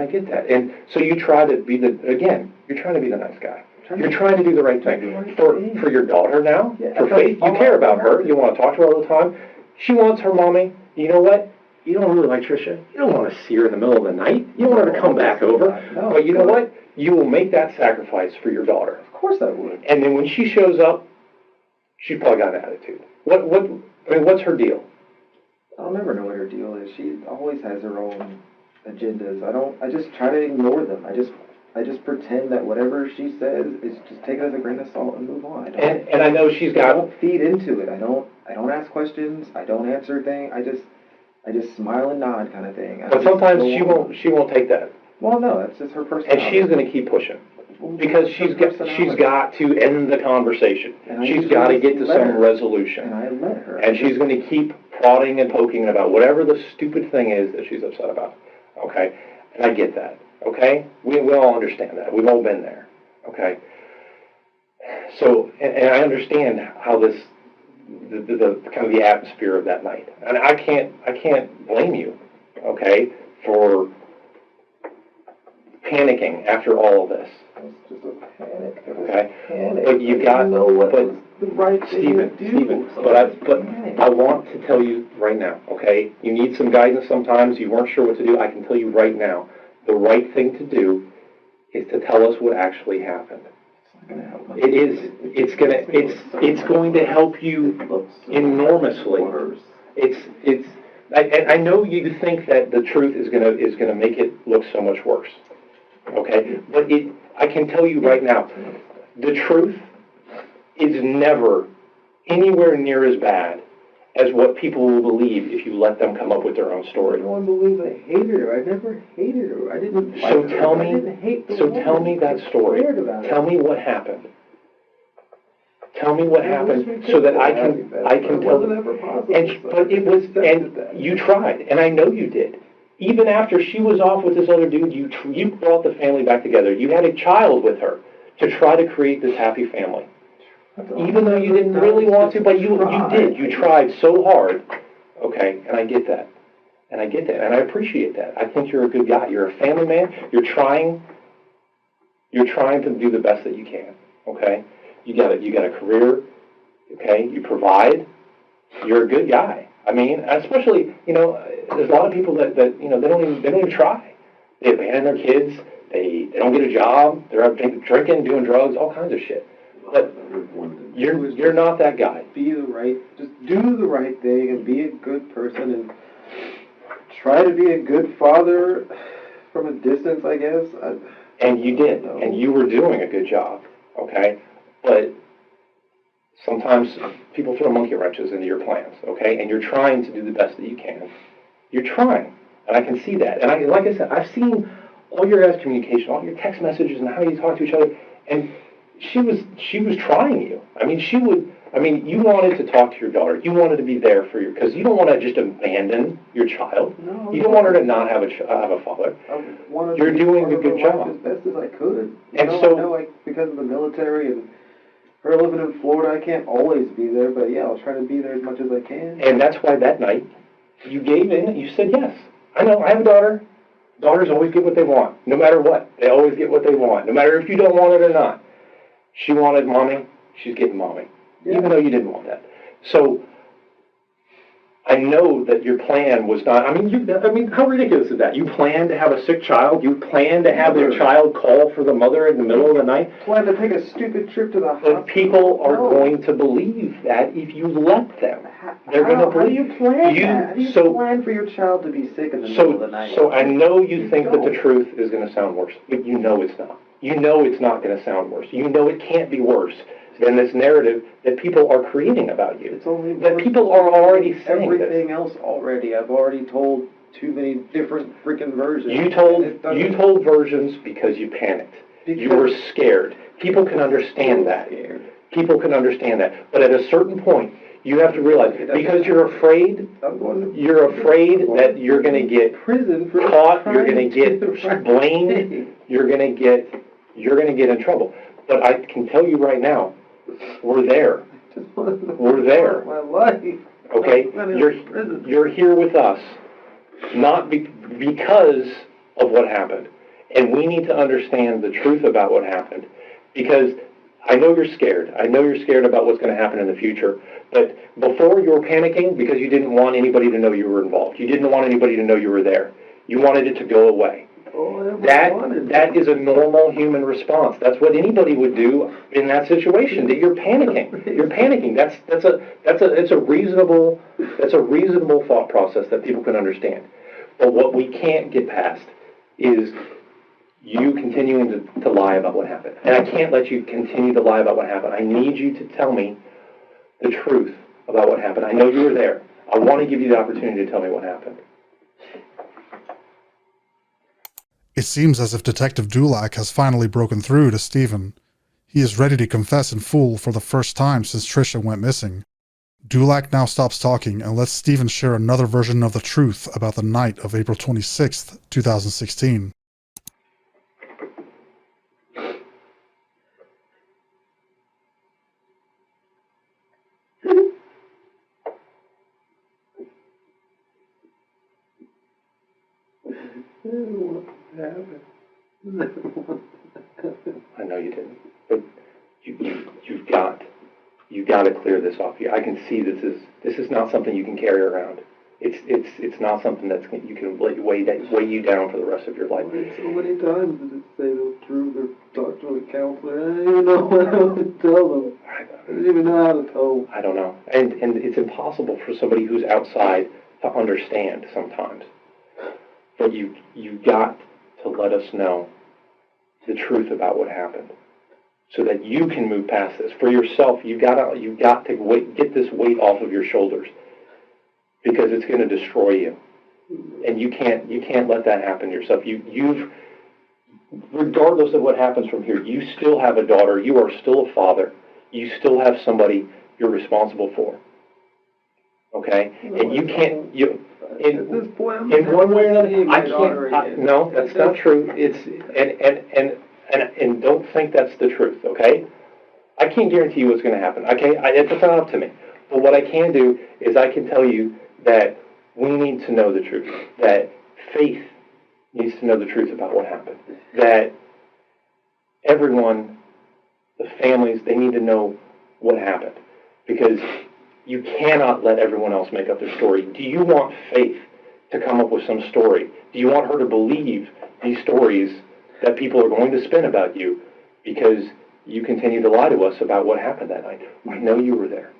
I get that. And so you try to be you're trying to be the nice guy. You're trying to do the right thing for your daughter now. Yeah, for Faith, you care about her. You want to talk to her all the time. She wants her mommy. You know what? You don't really like Tricia. You don't want to see her in the middle of the night. You don't want her to come back over. But you know what? You will make that sacrifice for your daughter. Of course I would. And then when she shows up, she's probably got an attitude. What's her deal? I'll never know what her deal is. She always has her own agendas. I just try to ignore them. I just pretend that whatever she says is just take it as a grain of salt and move on. And I know she's got... I don't feed into it. I don't ask questions. I don't answer things. I just smile and nod kind of thing. But sometimes she won't take that. Well, no, that's just her personality. And she's going to keep pushing. Because she's got to end the conversation. She's got to get to some resolution. And I let her. And she's going to keep prodding and poking about whatever the stupid thing is that she's upset about. Okay? And I get that. Okay? We all understand that. We've all been there. Okay? So, and I understand how the kind of the atmosphere of that night. And I can't blame you, okay, for panicking after all of this. It's just a panic. Okay? Panic. But you got, know what but was the right thing to do. Stephen, So but I want to tell you right now, okay? You need some guidance sometimes. You weren't sure what to do. I can tell you right now, the right thing to do is to tell us what actually happened. It is. It's going to help you enormously. I know you think that the truth is gonna make it look so much worse. Okay, but I can tell you right now, the truth is never anywhere near as bad as what people will believe if you let them come up with their own story. No one believes I hated her. I never hated her. I didn't. So tell me that story. Tell me what happened. Tell me what happened so that I can tell them. And you tried, and I know you did. Even after she was off with this other dude, you brought the family back together. You had a child with her to try to create this happy family. Even though you didn't really want to, but you did. You tried so hard. Okay, and I get that. And I appreciate that. I think you're a good guy. You're a family man. You're trying You're trying to do the best that you can, okay? You got a career, okay? You provide. You're a good guy. I mean, especially, there's a lot of people that they don't even try. They abandon their kids. They don't get a job. They're out drinking, doing drugs, all kinds of shit. But you're not that guy. Just do the right thing and be a good person and try to be a good father from a distance, I guess. And you did, and you were doing a good job, okay? But sometimes people throw monkey wrenches into your plans, okay? And you're trying to do the best that you can. You're trying, and I can see that. And like I said, I've seen all your guys' communication, all your text messages, and how you talk to each other. And she was trying you. You wanted to talk to your daughter. You wanted to be there for your, because you don't want to just abandon your child. No, you don't want her to not have a father. You're doing a good job as best as I could. I know, because of the military and her living in Florida, I can't always be there, but yeah, I'll try to be there as much as I can. And that's why that night you gave in. You said yes. I know. I have a daughter. Daughters always get what they want, no matter what. They always get what they want, no matter if you don't want it or not. She wanted mommy. She's getting mommy. Yeah. Even though you didn't want that. So I know that your plan was not, how ridiculous is that? You planned to have a sick child? You planned to have your child call for the mother in the middle of the night? Planned to take a stupid trip to the hospital? But people are going to believe that if you let them. They're going to believe. How do you plan that? How do you plan for your child to be sick in the middle of the night? So I know you think that the truth is going to sound worse, but you know it's not. You know it's not going to sound worse. You know it can't be worse than this narrative that people are creating about you. It's only that people are already saying everything else already. I've already told too many different freaking versions. You told versions because you panicked. You were scared. People can understand that. People can understand that. But at a certain point, you have to realize, because you're afraid that you're going to get caught, you're going to get blamed, you're going to get in trouble. But I can tell you right now, we're there. We're there. My life. Okay? You're here with us, not because of what happened. And we need to understand the truth about what happened. Because I know you're scared. I know you're scared about what's going to happen in the future. But before you were panicking because you didn't want anybody to know you were involved. You didn't want anybody to know you were there. You wanted it to go away. That is a normal human response. That's what anybody would do in that situation. That you're panicking. You're panicking. It's a reasonable thought process that people can understand. But what we can't get past is you continuing to lie about what happened. And I can't let you continue to lie about what happened. I need you to tell me the truth about what happened. I know you were there. I want to give you the opportunity to tell me what happened. It seems as if Detective Dulac has finally broken through to Steven. He is ready to confess in full for the first time since Tricia went missing. Dulac now stops talking and lets Steven share another version of the truth about the night of April 26th, 2016. I know you didn't, but you've got to clear this off you. I can see this is not something you can carry around. It's not something you can weigh you down for the rest of your life. So many times did it say the truth or talk to a counselor? I didn't even know what to tell them. I didn't even know how to tell them. I don't know, and it's impossible for somebody who's outside to understand sometimes. But you got to let us know the truth about what happened, so that you can move past this for yourself. You got to get this weight off of your shoulders, because it's going to destroy you, and you can't let that happen to yourself. You've regardless of what happens from here, you still have a daughter. You are still a father. You still have somebody you're responsible for. Okay, and you can't at this point, I'm in one way or another. I daughter can't. No, that's not true. It's and don't think that's the truth. Okay, I can't guarantee you what's going to happen. Okay, it's not up to me. But what I can do is I can tell you that we need to know the truth. That Faith needs to know the truth about what happened. That everyone, the families, they need to know what happened. Because you cannot let everyone else make up their story. Do you want Faith to come up with some story? Do you want her to believe these stories that people are going to spin about you because you continue to lie to us about what happened that night? I know you were there.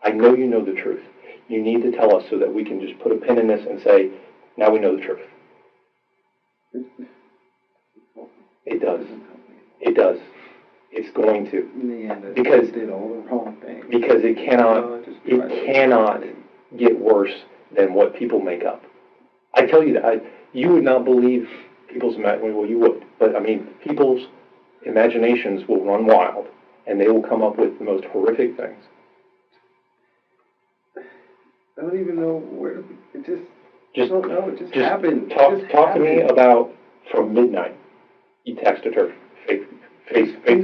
I know you know the truth. You need to tell us so that we can just put a pin in this and say, now we know the truth. It does. It does. It's going to. Because did all the wrong things. Because it cannot get worse than what people make up. I tell you that you would not believe people's imagination. Well, you would, but I mean, people's imaginations will run wild, and they will come up with the most horrific things. I don't even know where it just. I don't know. It just happened. Talk to me about from midnight. You texted her. Faith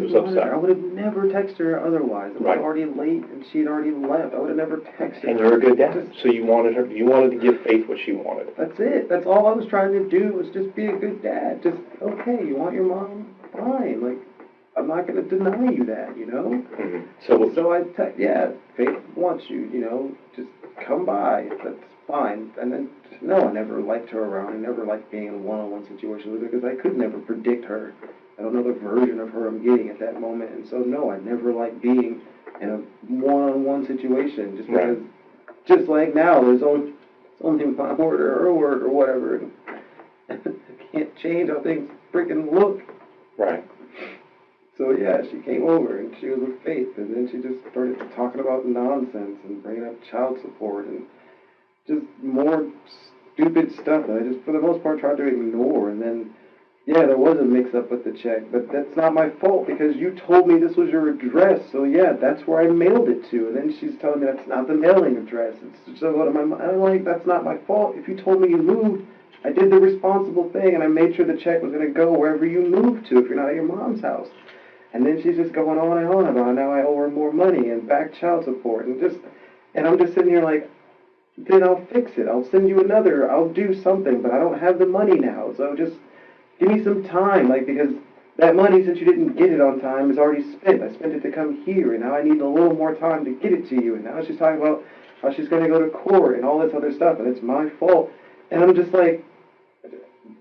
was upset. I would have never texted her otherwise. It was already late and she'd already left. I would have never texted her. And you're a good dad. So you wanted to give Faith what she wanted. That's it. That's all I was trying to do, was just be a good dad. Just, okay, you want your mom? Fine. Like, I'm not going to deny you that, you know? Mm-hmm. So I Faith wants you, you know, just come by. That's fine. And then, no, I never liked her around. I never liked being in a one-on-one situation with her because I could never predict her. I don't know the version of her I'm getting at that moment. And so, no, I never liked being in a one-on-one situation just because, just like now, there's only my word or her word or whatever. And I can't change how things freaking look. Right. So, yeah, she came over and she was with Faith. And then she just started talking about nonsense and bringing up child support and just more stupid stuff that I just, for the most part, tried to ignore. And then, yeah, there was a mix-up with the check, but that's not my fault because you told me this was your address. So, yeah, that's where I mailed it to. And then she's telling me that's not the mailing address. It's so I'm like, that's not my fault. If you told me you moved, I did the responsible thing, and I made sure the check was going to go wherever you moved to if you're not at your mom's house. And then she's just going on and on about now I owe her more money and back child support. And I'm just sitting here like, then I'll fix it. I'll send you another. I'll do something, but I don't have the money now. So just give me some time, like, because that money, since you didn't get it on time, is already spent. I spent it to come here, and now I need a little more time to get it to you. And now she's talking about how she's going to go to court and all this other stuff, and it's my fault. And I'm just like,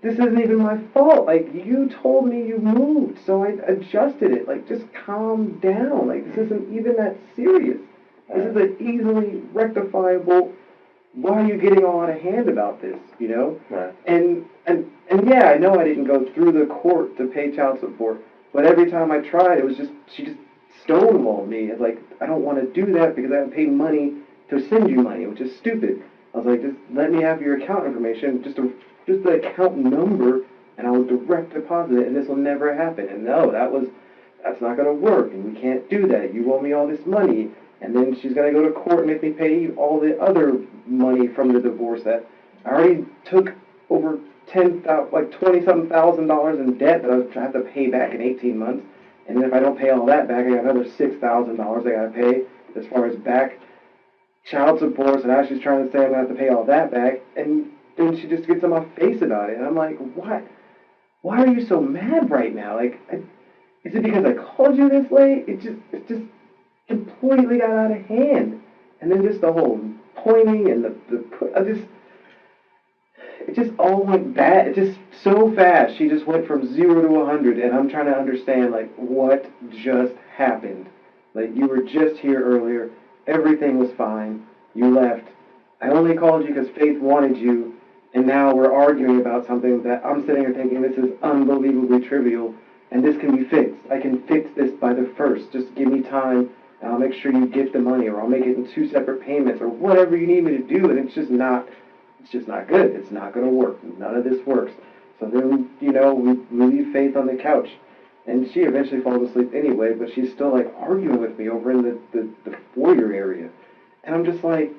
this isn't even my fault. Like, you told me you moved, so I adjusted it. Like, just calm down. Like, this isn't even that serious. This is an easily rectifiable, why are you getting all out of hand about this, you know? Right. And yeah, I know I didn't go through the court to pay child support, but every time I tried, it was just, she just stonewalled me. It's like, I don't want to do that because I have to pay money to send you money, which is stupid. I was like, just let me have your account information, just the account number, and I will direct deposit it, and this will never happen. And no, that's not going to work, and we can't do that. You owe me all this money. And then she's going to go to court and make me pay all the other money from the divorce that I already took over $20-something thousand in debt that I was going to have to pay back in 18 months. And then if I don't pay all that back, I got another $6,000 I got to pay as far as back child support. So now she's trying to say I'm going to have to pay all that back. And then she just gets on my face about it. And I'm like, what? Why are you so mad right now? Like, is it because I called you this late? It's just completely got out of hand. And then just the whole pointing and it just all went bad. It just so fast. She just went from 0 to 100, and I'm trying to understand, like, what just happened. Like, you were just here earlier. Everything was fine. You left. I only called you because Faith wanted you, and now we're arguing about something that I'm sitting here thinking this is unbelievably trivial, and this can be fixed. I can fix this by the 1st. Just give me time. And I'll make sure you get the money, or I'll make it in 2 separate payments, or whatever you need me to do, and it's just not good. It's not going to work. None of this works. So then, you know, we leave Faith on the couch, and she eventually falls asleep anyway, but she's still, like, arguing with me over in the foyer area. And I'm just like,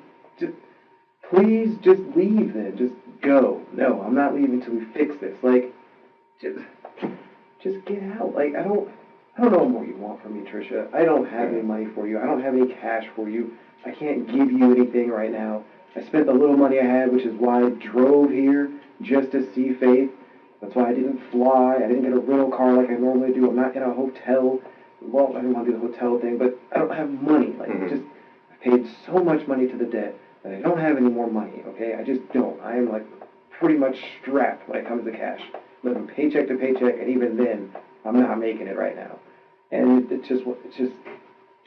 please just leave then. Just go. No, I'm not leaving until we fix this. Like, just get out. Like, I don't know what more you want from me, Tricia. I don't have any money for you. I don't have any cash for you. I can't give you anything right now. I spent the little money I had, which is why I drove here just to see Faith. That's why I didn't fly. I didn't get a rental car like I normally do. I'm not in a hotel. Well, I didn't want to do the hotel thing, but I don't have money. Like, just, I paid so much money to the debt that I don't have any more money, okay? I just don't. I am, like, pretty much strapped when it comes to cash. Living paycheck to paycheck, and even then, I'm not making it right now. And it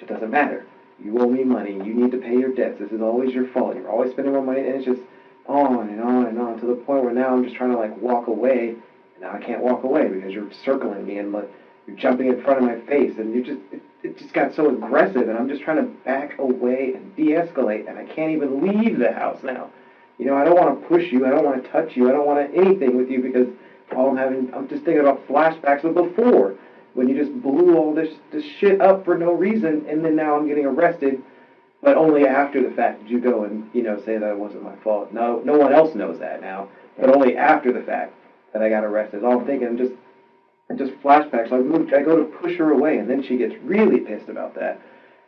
doesn't matter. You owe me money. You need to pay your debts. This is always your fault. You're always spending more money, and it's just on and on and on to the point where now I'm just trying to, like, walk away. And now I can't walk away because you're circling me and, like, you're jumping in front of my face, and it just got so aggressive, and I'm just trying to back away and de-escalate, and I can't even leave the house now. You know, I don't want to push you. I don't want to touch you. I don't want anything with you because I'm just thinking about flashbacks of before, when you just blew all this shit up for no reason, and then now I'm getting arrested, but only after the fact did you go and, you know, say that it wasn't my fault. No one else knows that now, but only after the fact that I got arrested. All I'm thinking, just flashbacks. I go to push her away, and then she gets really pissed about that,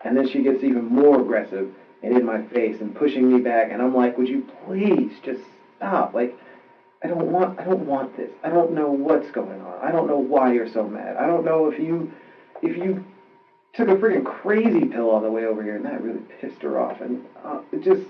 and then she gets even more aggressive and in my face and pushing me back, and I'm like, would you please just stop? Like, I don't want this. I don't know what's going on. I don't know why you're so mad. I don't know if you took a freaking crazy pill on the way over here, and that really pissed her off, and it just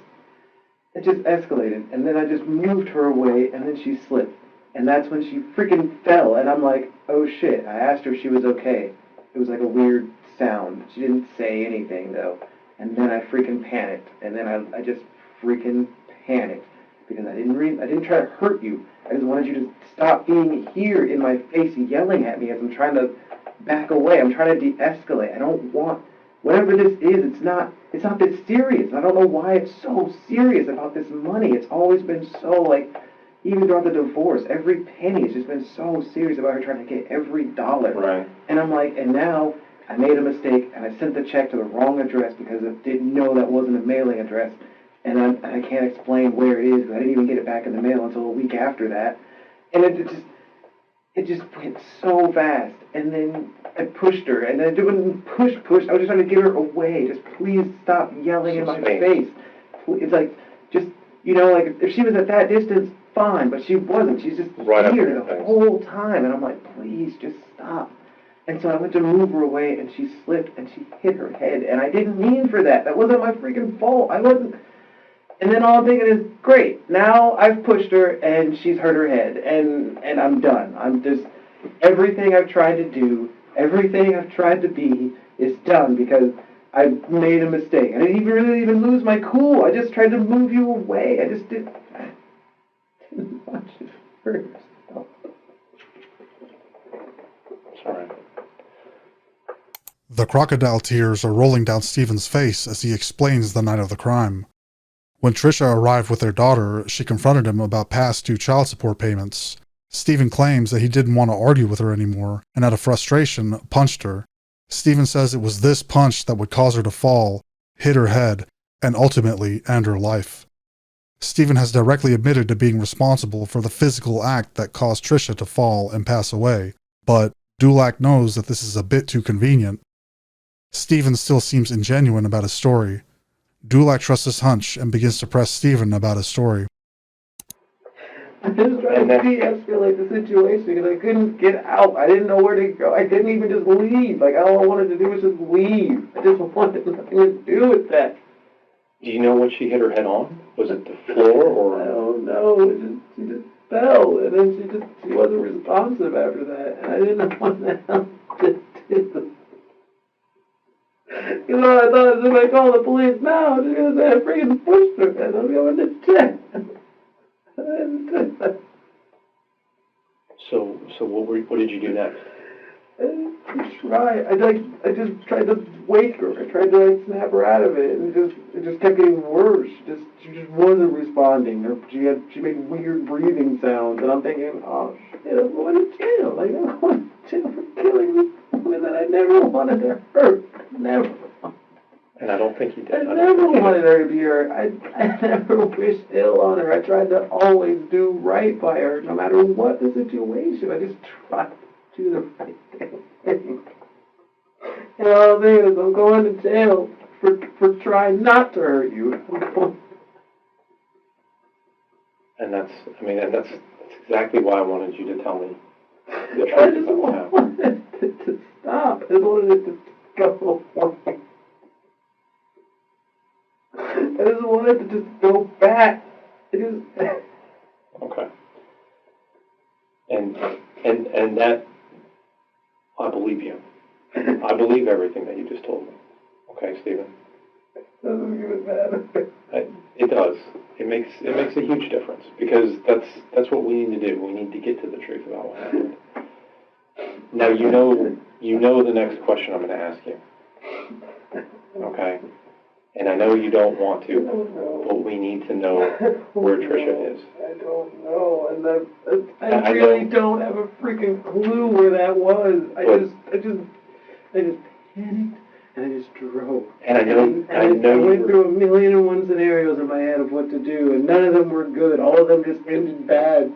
escalated, and then I just moved her away, and then she slipped. And that's when she freaking fell, and I'm like, oh shit. I asked her if she was okay. It was like a weird sound. She didn't say anything, though. And then I freaking panicked. And then I just freaking panicked. Because I didn't try to hurt you. I just wanted you to stop being here in my face yelling at me as I'm trying to back away. I'm trying to de-escalate. I don't want, whatever this is, it's not this serious. I don't know why it's so serious about this money. It's always been so, like, even throughout the divorce, every penny has just been so serious about her trying to get every dollar. Right. And I'm like, and now I made a mistake, and I sent the check to the wrong address because I didn't know that wasn't a mailing address. And I can't explain where it is because I didn't even get it back in the mail until a week after that. And it just went so fast. And then I pushed her, and I didn't push. I was just trying to get her away. Just please stop yelling in my face. It's like, just, you know, like if she was at that distance, fine, but she wasn't. She's just right here the whole time, and I'm like, please, just stop. And so I went to move her away, and she slipped, and she hit her head, and I didn't mean for that. That wasn't my freaking fault. I wasn't. And then all I'm thinking is, great, now I've pushed her, and she's hurt her head, and I'm done. I'm just, everything I've tried to do, everything I've tried to be is done because I made a mistake. I didn't even lose my cool. I just tried to move you away. I just didn't want you to hurt yourself. Sorry. The crocodile tears are rolling down Steven's face as he explains the night of the crime. When Tricia arrived with their daughter, she confronted him about past due child support payments. Steven claims that he didn't want to argue with her anymore, and out of frustration, punched her. Steven says it was this punch that would cause her to fall, hit her head, and ultimately end her life. Steven has directly admitted to being responsible for the physical act that caused Tricia to fall and pass away, but Dulac knows that this is a bit too convenient. Steven still seems ingenuine about his story. Dulac trusts his hunch and begins to press Steven about his story. I just tried to de-escalate the situation because I couldn't get out. I didn't know where to go. I couldn't even just leave. Like, all I wanted to do was just leave. I just wanted nothing to do with that. Do you know what she hit her head on? Was it the floor or? I don't know. She just fell, and then she wasn't responsive after that, and I didn't know what the hell to do. You know, I thought if I call the police now, they're going to say I freaking pushed her, and I'm going to jail. So what did you do next? I just tried to wake her. I tried to like snap her out of it, and it just kept getting worse. She just wasn't responding. She made weird breathing sounds, and I'm thinking, oh shit, I'm going to jail. Like, I'm going to jail for killing this woman that I never wanted to hurt. Never. And I don't think you did. I never wanted her to be hurt. I never wished ill on her. I tried to always do right by her, no matter what the situation. I just tried to do the right thing. And all I'm saying is I'm going to jail for trying not to hurt you. And that's exactly why I wanted you to tell me the I truth just about what happened. wanted it to stop. I just wanted it to go away. I just wanted to just go back. I just... Okay. And that, I believe you. I believe everything that you just told me. Okay, Steven? Doesn't even matter. It does. It makes a huge difference, because that's what we need to do. We need to get to the truth about what happened. Now you know the next question I'm going to ask you. Okay? And I know you don't want to, but we need to know where Tricia is. I don't know, and I really don't have a freaking clue where that was. I just panicked, and I just drove. And I went through 1,000,001 scenarios in my head of what to do, and none of them were good. All of them just ended bad.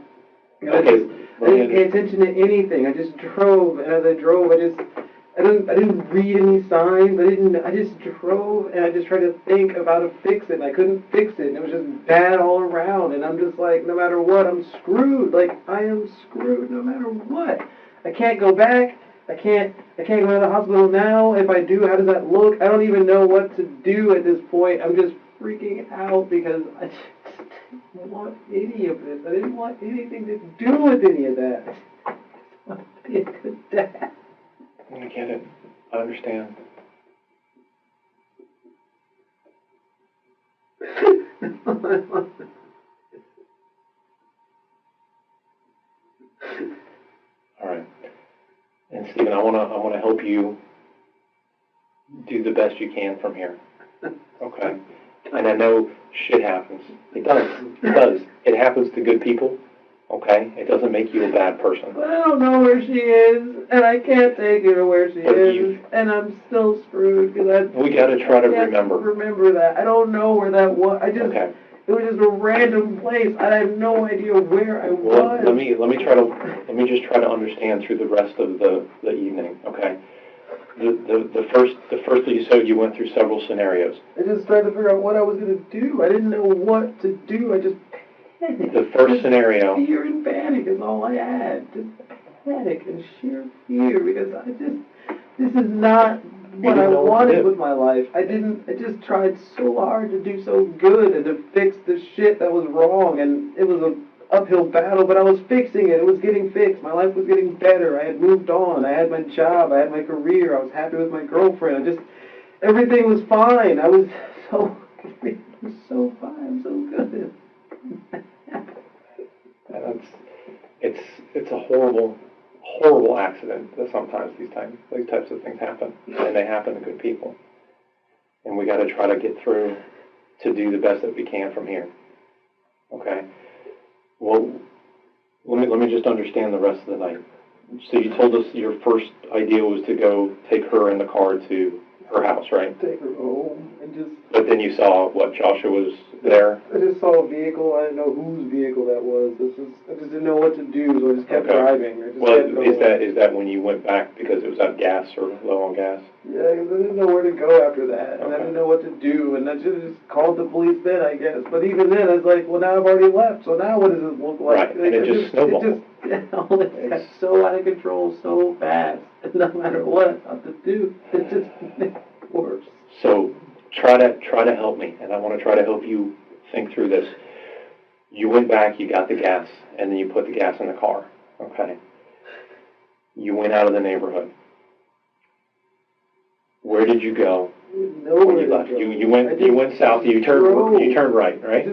And I didn't pay attention to anything. I just drove, and as I drove, I didn't read any signs. I just drove, and I just tried to think of how to fix it, and I couldn't fix it, and it was just bad all around, and I'm just like, no matter what, I'm screwed. Like, I am screwed no matter what. I can't go back. I can't go to the hospital now. If I do, how does that look? I don't even know what to do at this point. I'm just freaking out because I just didn't want any of this. I didn't want anything to do with any of that. I just want to be a good dad. I get it. I understand. All right. And Steven, I want to help you do the best you can from here. Okay? And I know shit happens. It does. It does. It happens to good people. Okay? It doesn't make you a bad person. But I don't know where she is, and I can't take her to where she is, and I'm still screwed because we got to try to remember. Remember that. I don't know where that was. Okay. It was just a random place. I have no idea where I was. Well, let me just try to understand through the rest of the evening. Okay. The first that you said, you went through several scenarios. I just tried to figure out what I was going to do. I didn't know what to do. I just panicked. The first scenario. Fear and panic is all I had. Just panic and sheer fear because this is not what I wanted with my life. I just tried so hard to do so good and to fix the shit that was wrong, and it was an uphill battle, but I was fixing it. It was getting fixed. My life was getting better. I had moved on. I had my job. I had my career. I was happy with my girlfriend. Everything was fine. I was so fine, so good. And it's a horrible accident that sometimes these types of things happen, and they happen to good people. And we got to try to get through to do the best that we can from here. Okay. Well, let me just understand the rest of the night. So you told us your first idea was to go take her in the car to her house, right? Take her home and just... But then you saw, what, Joshua was there? I just saw a vehicle. I didn't know whose vehicle that was. I just didn't know what to do, so I just kept driving. Is that when you went back because it was out of gas or low on gas? Yeah, because I didn't know where to go after that, and I didn't know what to do, and I should have just called the police then, I guess. But even then, I was like, well, now I've already left, so now what does it look like? Right, and it just snowballed. It got so out of control so fast, and no matter what I thought to do, it just made it worse. So try to help me, and I want to try to help you think through this. You went back, you got the gas, and then you put the gas in the car, okay? You went out of the neighborhood. Where did you go when you left? You went south. You turned right, right?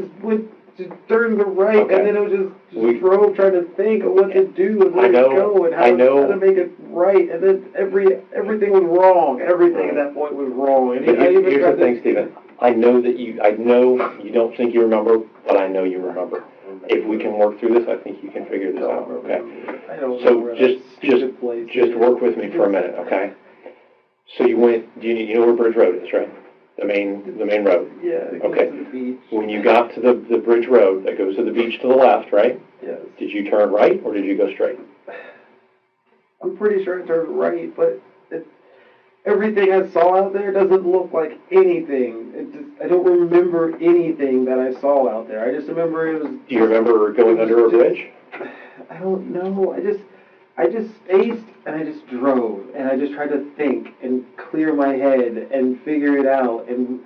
Just turned to right, okay. And then it was just drove trying to think of what to do and where to go and how to make it right, and then everything was wrong. Everything at that point was wrong. And here's the thing, Steven. I know you don't think you remember, but I know you remember. If we can work through this, I think you can figure this out. Okay. So just work with me for a minute, okay? So you went. Do you know where Bridge Road is, right? The main road. Yeah. Okay. To the beach. When you got to the Bridge Road that goes to the beach to the left, right? Yes. Did you turn right or did you go straight? I'm pretty sure I turned right, but everything I saw out there doesn't look like anything. I don't remember anything that I saw out there. I just remember it was... Do you remember going under a bridge? I don't know. I just spaced and I just drove and I just tried to think and clear my head and figure it out and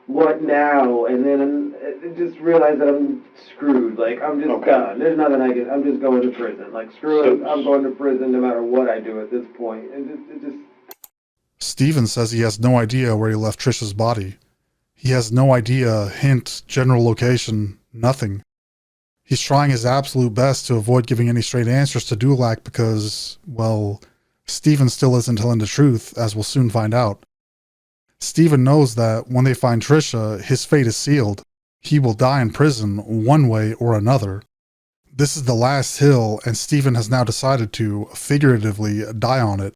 what now, and then I just realized that I'm screwed. Like, I'm just done. There's nothing I can... I'm just going to prison. Like, screw it. I'm going to prison no matter what I do at this point. It just... Steven says he has no idea where he left Tricia's body. He has no idea, hint, general location, nothing. He's trying his absolute best to avoid giving any straight answers to Dulac because, well, Steven still isn't telling the truth, as we'll soon find out. Steven knows that when they find Tricia, his fate is sealed. He will die in prison one way or another. This is the last hill, and Steven has now decided to, figuratively, die on it.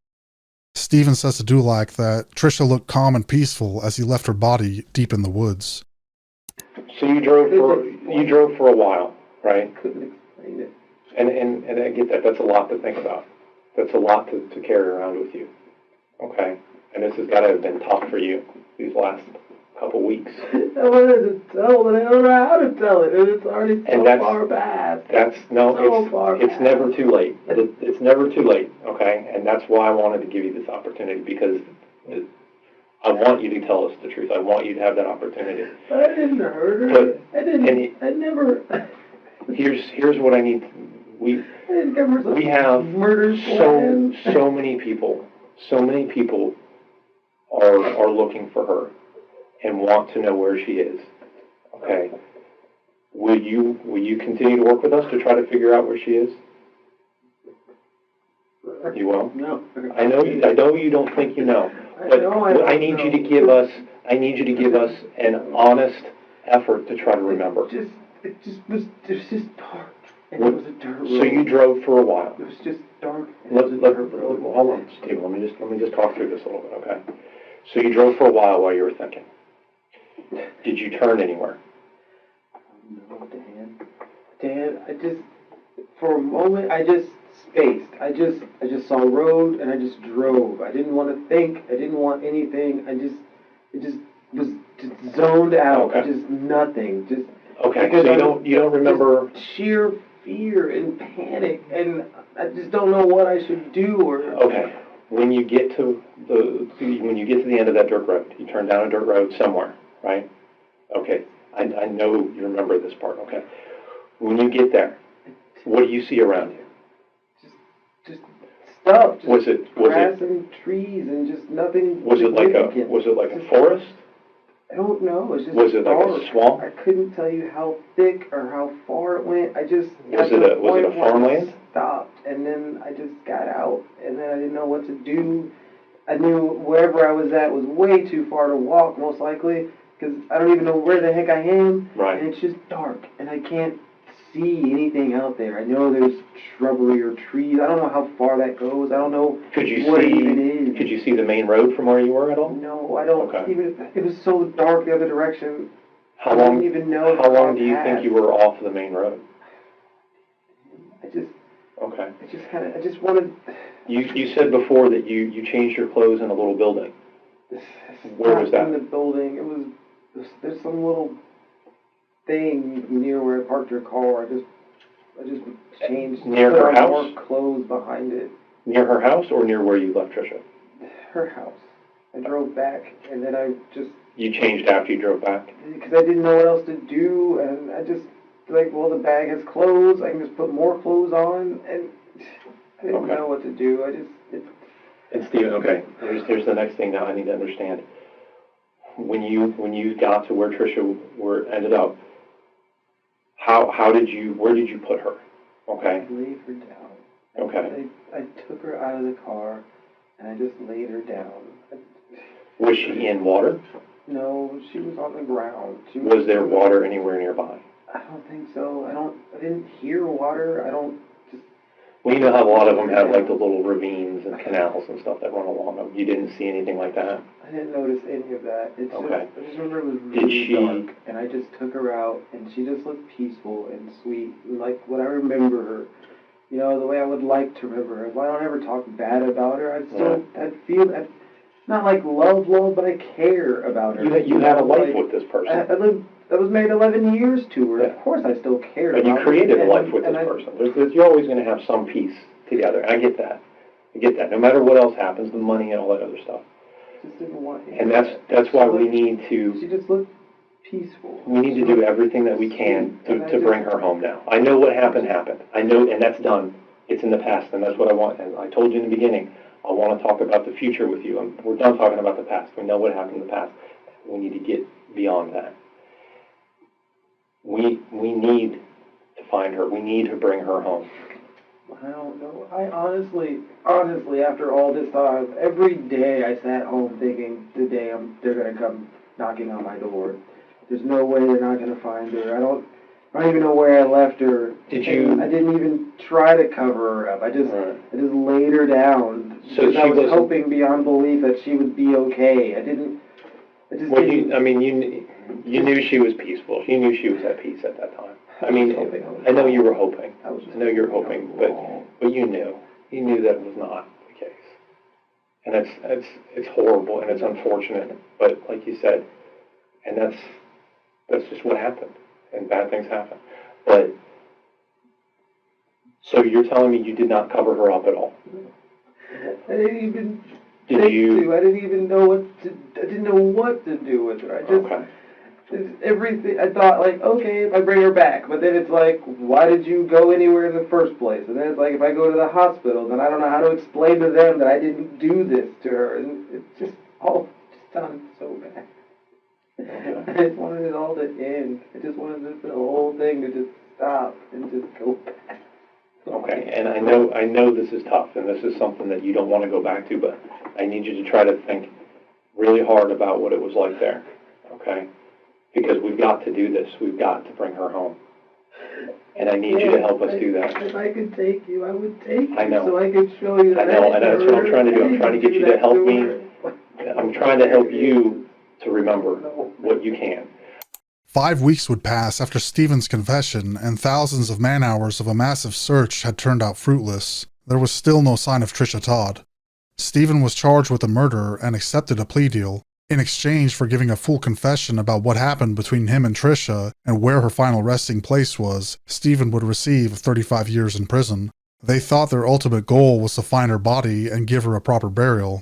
Steven says to Dulac that Tricia looked calm and peaceful as he left her body deep in the woods. So you drove for a while, right? Couldn't explain it. And I get that. That's a lot to think about. That's a lot to carry around with you. Okay? And this has got to have been tough for you these last couple weeks. I wanted to tell, but I don't know how to tell it. It's already so far past. It's never too late. It's never too late, okay? And that's why I wanted to give you this opportunity, because I want you to tell us the truth. I want you to have that opportunity. But I didn't hurt her. I never... Here's what I need. We have so many people are looking for her and want to know where she is. Okay. Will you continue to work with us to try to figure out where she is? You will? No. I know you don't think you know. But I need you to give us an honest effort to try to remember. It was just dark. And it was a dirt road. So you drove for a while. It was just dark. Hold on, Steve. Let me just talk through this a little bit, okay? So you drove for a while you were thinking. Did you turn anywhere? No, Dan, for a moment, I just spaced. I just saw a road and I just drove. I didn't want to think. I didn't want anything. It just was just zoned out. Okay. Just nothing. Just okay. So you don't remember sheer fear and panic, and I just don't know what I should do. Okay. When you get to the end of that dirt road, you turn down a dirt road somewhere, right? Okay. I know you remember this part. Okay. When you get there, what do you see around you? Just stuff. Just was it grass and trees and just nothing. Was it like a forest? I don't know. It's just was it dark. like a swamp? I couldn't tell you how thick or how far it went. Was it a farmland? Stopped, and then I just got out, and then I didn't know what to do. I knew wherever I was at was way too far to walk, most likely, because I don't even know where the heck I am. Right. And it's just dark, and I can't see anything out there. I know there's shrubbery or trees. I don't know how far that goes. I don't know what it even is. Could you see the main road from where you were at all? No, I don't. Okay. Even. It was so dark the other direction. How long do you passed. think you were off the main road? Okay. I just wanted... You said before that you changed your clothes in a little building. Where was that? In the building. There's some little thing near where I parked your car. I just changed... Near her house? More clothes behind it. Near her house or near where you left Tricia? Her house. I drove back, and then I just... You changed after you drove back? Because I didn't know what else to do, and I just... Like, well, the bag has clothes. I can just put more clothes on, and I didn't know what to do. And Steven, okay, here's the next thing now I need to understand. When you got to where Tricia ended up, where did you put her? Okay. I laid her down. Okay. I took her out of the car, and I just laid her down. Was she in water? No, she was on the ground. Was there water anywhere nearby? I don't think so. I didn't hear water. Well, you know how a lot of them have like the little ravines and canals and stuff that run along them. You didn't see anything like that? I didn't notice any of that. I just remember it was really dark, and I just took her out, and she just looked peaceful and sweet, like what I remember her. You know, the way I would like to remember her. If I don't ever talk bad about her, I'd feel that. not like love, but I care about her. You had a life with this person. I was married 11 years to her. Yeah. Of course I still cared But about her. you created a life with this person. You're always going to have some peace together. I get that. No matter what else happens, the money and all that other stuff. Just didn't want it. And that's why we need to... She just looked peaceful. We need to do everything that we can to bring her home now. I know what happened. I know, and that's done. It's in the past, and that's what I want. And I told you in the beginning, I want to talk about the future with you. We're done talking about the past. We know what happened in the past. We need to get beyond that. We need to find her. We need to bring her home. I don't know. I honestly, after all this time, every day I sat home thinking, today they're going to come knocking on my door. There's no way they're not going to find her. I don't even know where I left her. Did you? I didn't even try to cover her up. I just laid her down. So I was hoping beyond belief that she would be okay. You knew she was peaceful. You knew she was at peace at that time. I know you were hoping. But you knew. You knew that was not the case. And it's horrible and it's unfortunate. But like you said, and that's just what happened. And bad things happen. But so you're telling me you did not cover her up at all? I didn't even Did you? I didn't even know I didn't know what to do with her. Everything, I thought, like, okay, if I bring her back, but then it's like, why did you go anywhere in the first place? And then it's like, if I go to the hospital, then I don't know how to explain to them that I didn't do this to her, and it's just all just done so bad. I just wanted it all to end. I just wanted the whole thing to just stop and just go back. Okay, and I know this is tough, and this is something that you don't want to go back to, but I need you to try to think really hard about what it was like there, okay? Because we've got to do this. We've got to bring her home. And I need you to help us do that. If I could take you, I would take you. I know. So I could show you that. I know, and that's what I'm trying to do. I'm trying to get you to help me. I'm trying to help you to remember what you can. 5 weeks would pass after Steven's confession, and thousands of man-hours of a massive search had turned out fruitless. There was still no sign of Tricia Todd. Steven was charged with the murder and accepted a plea deal. In exchange for giving a full confession about what happened between him and Tricia and where her final resting place was, Steven would receive 35 years in prison. They thought their ultimate goal was to find her body and give her a proper burial.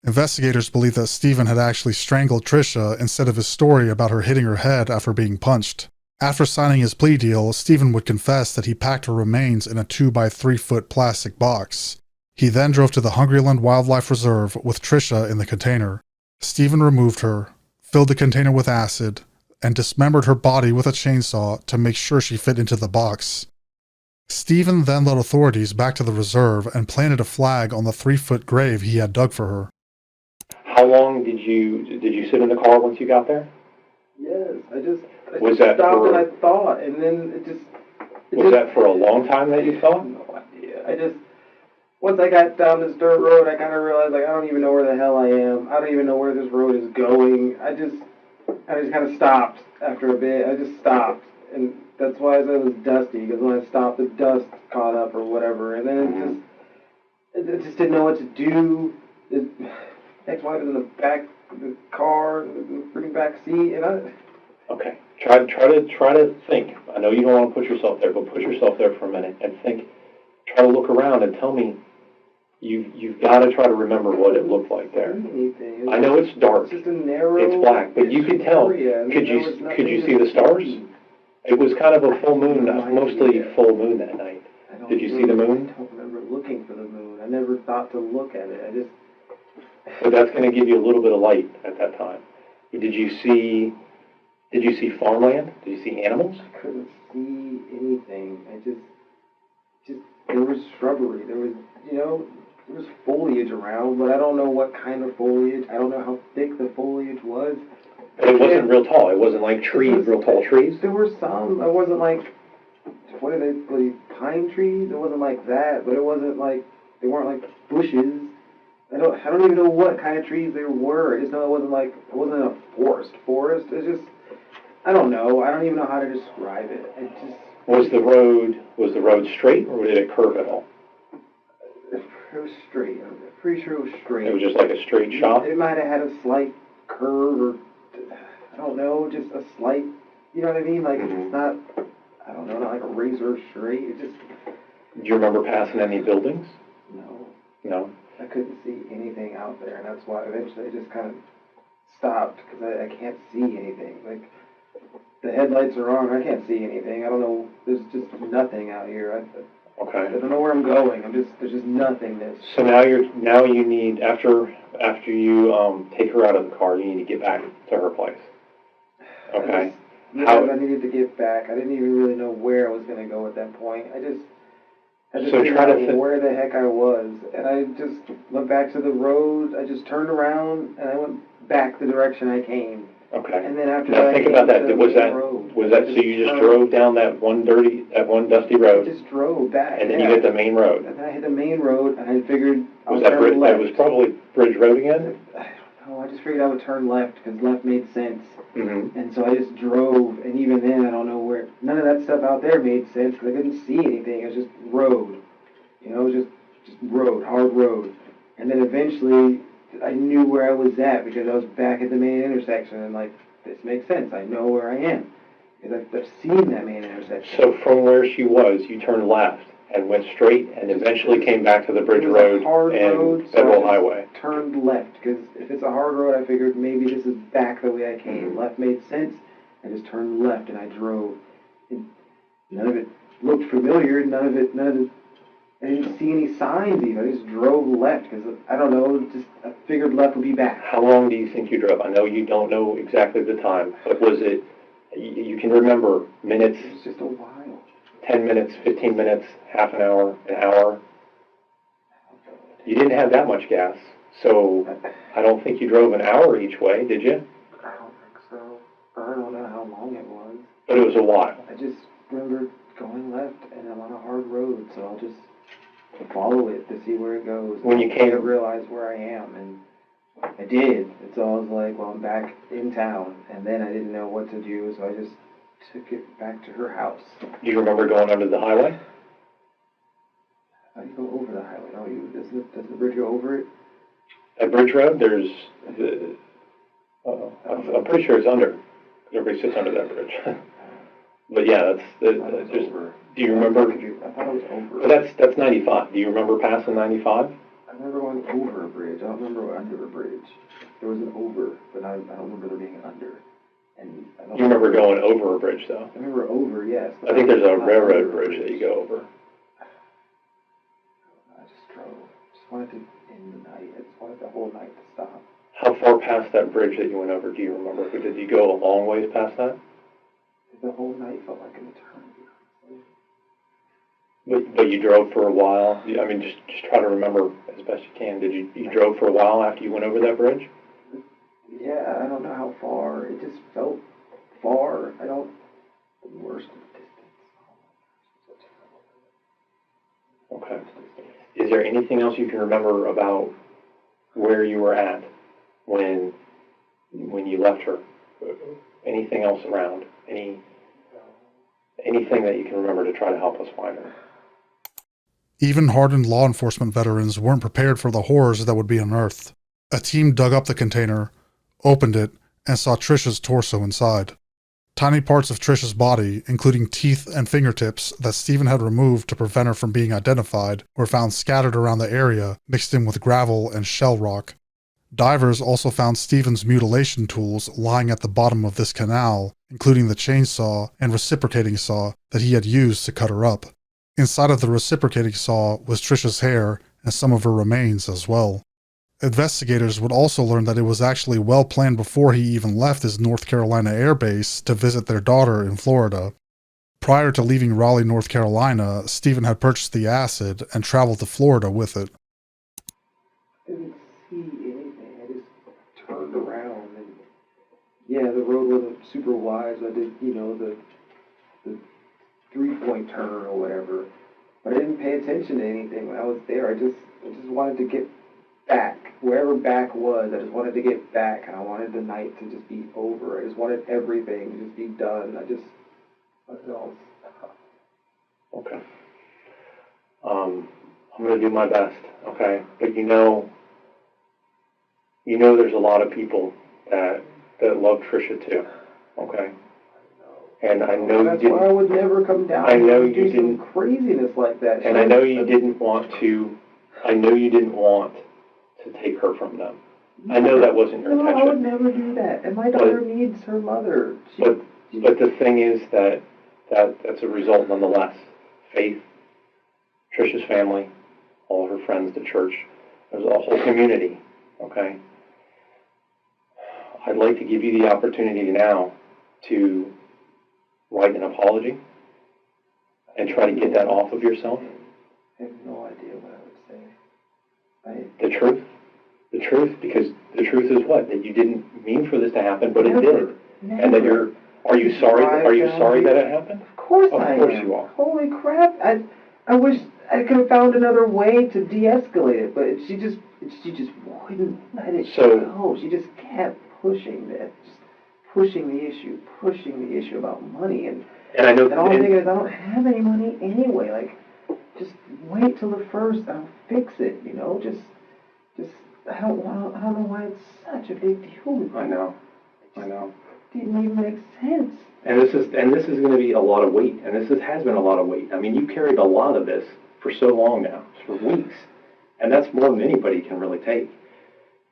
Investigators believe that Steven had actually strangled Tricia instead of his story about her hitting her head after being punched. After signing his plea deal, Steven would confess that he packed her remains in a 2-by-3-foot plastic box. He then drove to the Hungryland Wildlife Reserve with Tricia in the container. Steven removed her, filled the container with acid, and dismembered her body with a chainsaw to make sure she fit into the box. Steven then led authorities back to the reserve and planted a flag on the 3-foot grave he had dug for her. How long did you sit in the car once you got there? Yes, I just stopped and I thought, and then Was that for a long time that you thought? No idea. Once I got down this dirt road, I kind of realized, like, I don't even know where the hell I am. I don't even know where this road is going. I just kind of stopped after a bit. I just stopped. And that's why I said it was dusty, because when I stopped, the dust caught up or whatever. And then I just didn't know what to do. Ex-wife was in the back of the car, in the freaking back seat, and Okay. Try to think. I know you don't want to put yourself there, but put yourself there for a minute and think. Try to look around and tell me. You've got to try to remember what it looked like there. I know it's dark. It's just a narrow. It's black, but you could tell. Could you see the stars? It was kind of a full moon, mostly full moon that night. Did you see the moon? I don't remember looking for the moon. I never thought to look at it. But that's going to give you a little bit of light at that time. Did you see farmland? Did you see animals? I couldn't see anything. There was shrubbery. There was foliage around, but I don't know what kind of foliage. I don't know how thick the foliage was. But it wasn't real tall. It wasn't like trees, real tall trees. There were some. It wasn't like, what are they, pine trees? It wasn't like that, but it wasn't like, they weren't like bushes. I don't even know what kind of trees there were. I just know it wasn't a forest. It's just, I don't know. I don't even know how to describe it. Was the road straight, or did it curve at all? It was straight. I'm pretty sure it was straight. It was just like a straight shot? It might have had a slight curve or, I don't know, just a slight, you know what I mean? Like, it's not, I don't know, not like a razor straight. It just... Do you remember passing any buildings? No. No? I couldn't see anything out there, and that's why eventually I just kind of stopped, because I can't see anything. Like, the headlights are on, I can't see anything. I don't know, there's just nothing out here. Okay. I don't know where I'm going. There's just nothingness. So now you need, after you take her out of the car, you need to get back to her place. Okay. I needed to get back. I didn't even really know where I was going to go at that point. I just so didn't know where the heck I was. And I just went back to the road. I just turned around and I went back the direction I came. Okay. And then after now that, think about that. Was that so you just drove down that one dusty road? I just drove back. And then you hit the main road. And then I hit the main road and I figured Was that was probably Bridge Road again? I don't know. I just figured I would turn left because left made sense. Mm-hmm. And so I just drove, and even then I don't know where. None of that stuff out there made sense because I couldn't see anything. It was just road, you know, just road, hard road. And then eventually I knew where I was at because I was back at the main intersection, and like, this makes sense. I know where I am because I've seen that main intersection. So from where she was, you turned left and went straight, and eventually came back to the Bridge Road and Federal Highway. Turned left because if it's a hard road, I figured maybe this is back the way I came. Left made sense. I just turned left and I drove. And none of it looked familiar. None of it. I didn't see any signs even. I just drove left because I don't know. I figured left would be back. How long do you think you drove? I know you don't know exactly the time, but was it? You can remember minutes. It was just a while. 10 minutes, 15 minutes, half an hour, an hour. You didn't have that much gas, so I don't think you drove an hour each way, did you? I don't think so. I don't know how long it was. But it was a while. I just remember going left, and I'm on a hard road, so I'll just follow it to see where it goes. When you came to realize where I am, and I did. And so I was like, well, I'm back in town, and then I didn't know what to do, so I just took it back to her house. Do you remember going under the highway? How do you go over the highway? No, does the bridge go over it? At Bridge Road, there's I'm pretty sure it's under. Everybody sits under that bridge. But yeah, over. Do you remember? I thought it was over. But that's 95. Do you remember passing 95? I remember going over a bridge. I don't remember under a bridge. There was an over, but I don't remember there being an under. And you remember going over a bridge, though? I remember over, yes. I think there's a railroad bridge that you go over. I just drove. Just wanted to end the night. I just wanted the whole night to stop. How far past that bridge that you went over do you remember? Did you go a long ways past that? The whole night felt like an eternity. But you drove for a while? I mean, just try to remember as best you can. Did you drove for a while after you went over that bridge? Yeah, I don't know how far. It just felt far. The worst of the distance. Okay. Is there anything else you can remember about where you were at when you left her? Anything else around? Anything that you can remember to try to help us find her? Even hardened law enforcement veterans weren't prepared for the horrors that would be unearthed. A team dug up the container, opened it, and saw Tricia's torso inside. Tiny parts of Tricia's body, including teeth and fingertips that Steven had removed to prevent her from being identified, were found scattered around the area, mixed in with gravel and shell rock. Divers also found Steven's mutilation tools lying at the bottom of this canal, including the chainsaw and reciprocating saw that he had used to cut her up. Inside of the reciprocating saw was Tricia's hair and some of her remains as well. Investigators would also learn that it was actually well planned before he even left his North Carolina air base to visit their daughter in Florida. Prior to leaving Raleigh, North Carolina, Steven had purchased the acid and traveled to Florida with it. I didn't see anything. I just turned around, and yeah, the road wasn't super wide, so I did, the 3-point turn or whatever. But I didn't pay attention to anything when I was there. I just wanted to get back. Wherever back was, I just wanted to get back, and I wanted the night to just be over. I just wanted everything to just be done. I just wanted it all. Okay. I'm going to do my best, okay? But you know there's a lot of people that love Tricia too, okay? And I know That's you why I didn't. would never come down I know and you do didn't. some craziness like that. And I know you didn't want to. I know you didn't want to take her from them. I know that wasn't your No, intention. I would never do that. And my daughter needs her mother. But the thing is that's a result nonetheless. Faith, Tricia's family, all of her friends, the church, there's a whole community, okay? I'd like to give you the opportunity now to write an apology and try to get that off of yourself. I have no idea what I would say. The truth, because the truth is what? That you didn't mean for this to happen, but it did. Never. And that are you sorry that it happened? Of course Of I course am. you are. Holy crap. I wish I could have found another way to de-escalate it, but she just wouldn't let it go. She just kept pushing it, just pushing the issue about money. And I know. And all I'm thinking is, I don't have any money anyway. Like, just wait till the first, and I'll fix it. You know, just I don't know why it's such a big deal. I know. Didn't even make sense. And this is going to be a lot of weight, and has been a lot of weight. I mean, you carried a lot of this for so long now, for weeks, and that's more than anybody can really take.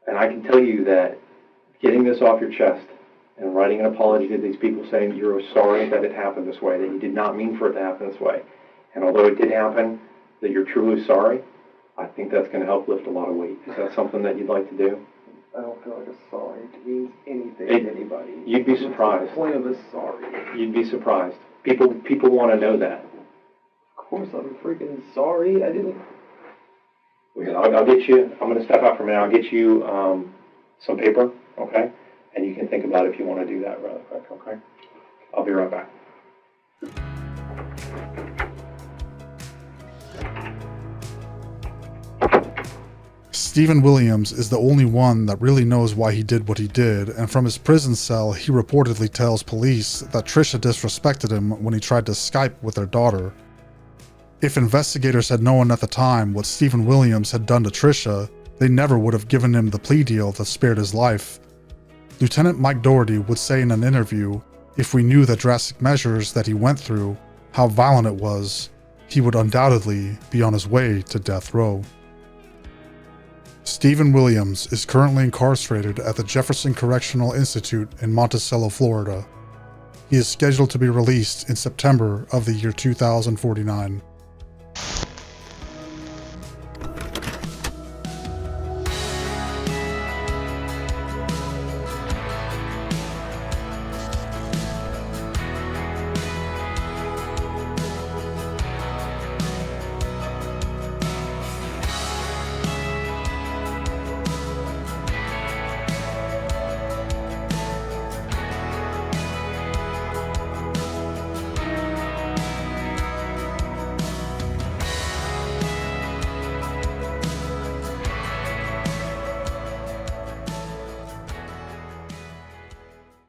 And I can tell you that getting this off your chest and writing an apology to these people saying you're sorry that it happened this way, that you did not mean for it to happen this way, and although it did happen, that you're truly sorry, I think that's going to help lift a lot of weight. Is that something that you'd like to do? I don't feel like a sorry means anything to anybody. You'd be surprised. What's the point of a sorry? You'd be surprised. People want to know that. Of course I'm freaking sorry. I didn't... I'll get you, I'm going to step out for a minute. I'll get you some paper, okay? And you can think about if you want to do that really quick, okay? I'll be right back. Steven Williams is the only one that really knows why he did what he did, and from his prison cell, he reportedly tells police that Tricia disrespected him when he tried to Skype with their daughter. If investigators had known at the time what Steven Williams had done to Tricia, they never would have given him the plea deal that spared his life. Lieutenant Mike Doherty would say in an interview, if we knew the drastic measures that he went through, how violent it was, he would undoubtedly be on his way to death row. Steven Williams is currently incarcerated at the Jefferson Correctional Institute in Monticello, Florida. He is scheduled to be released in September of the year 2049.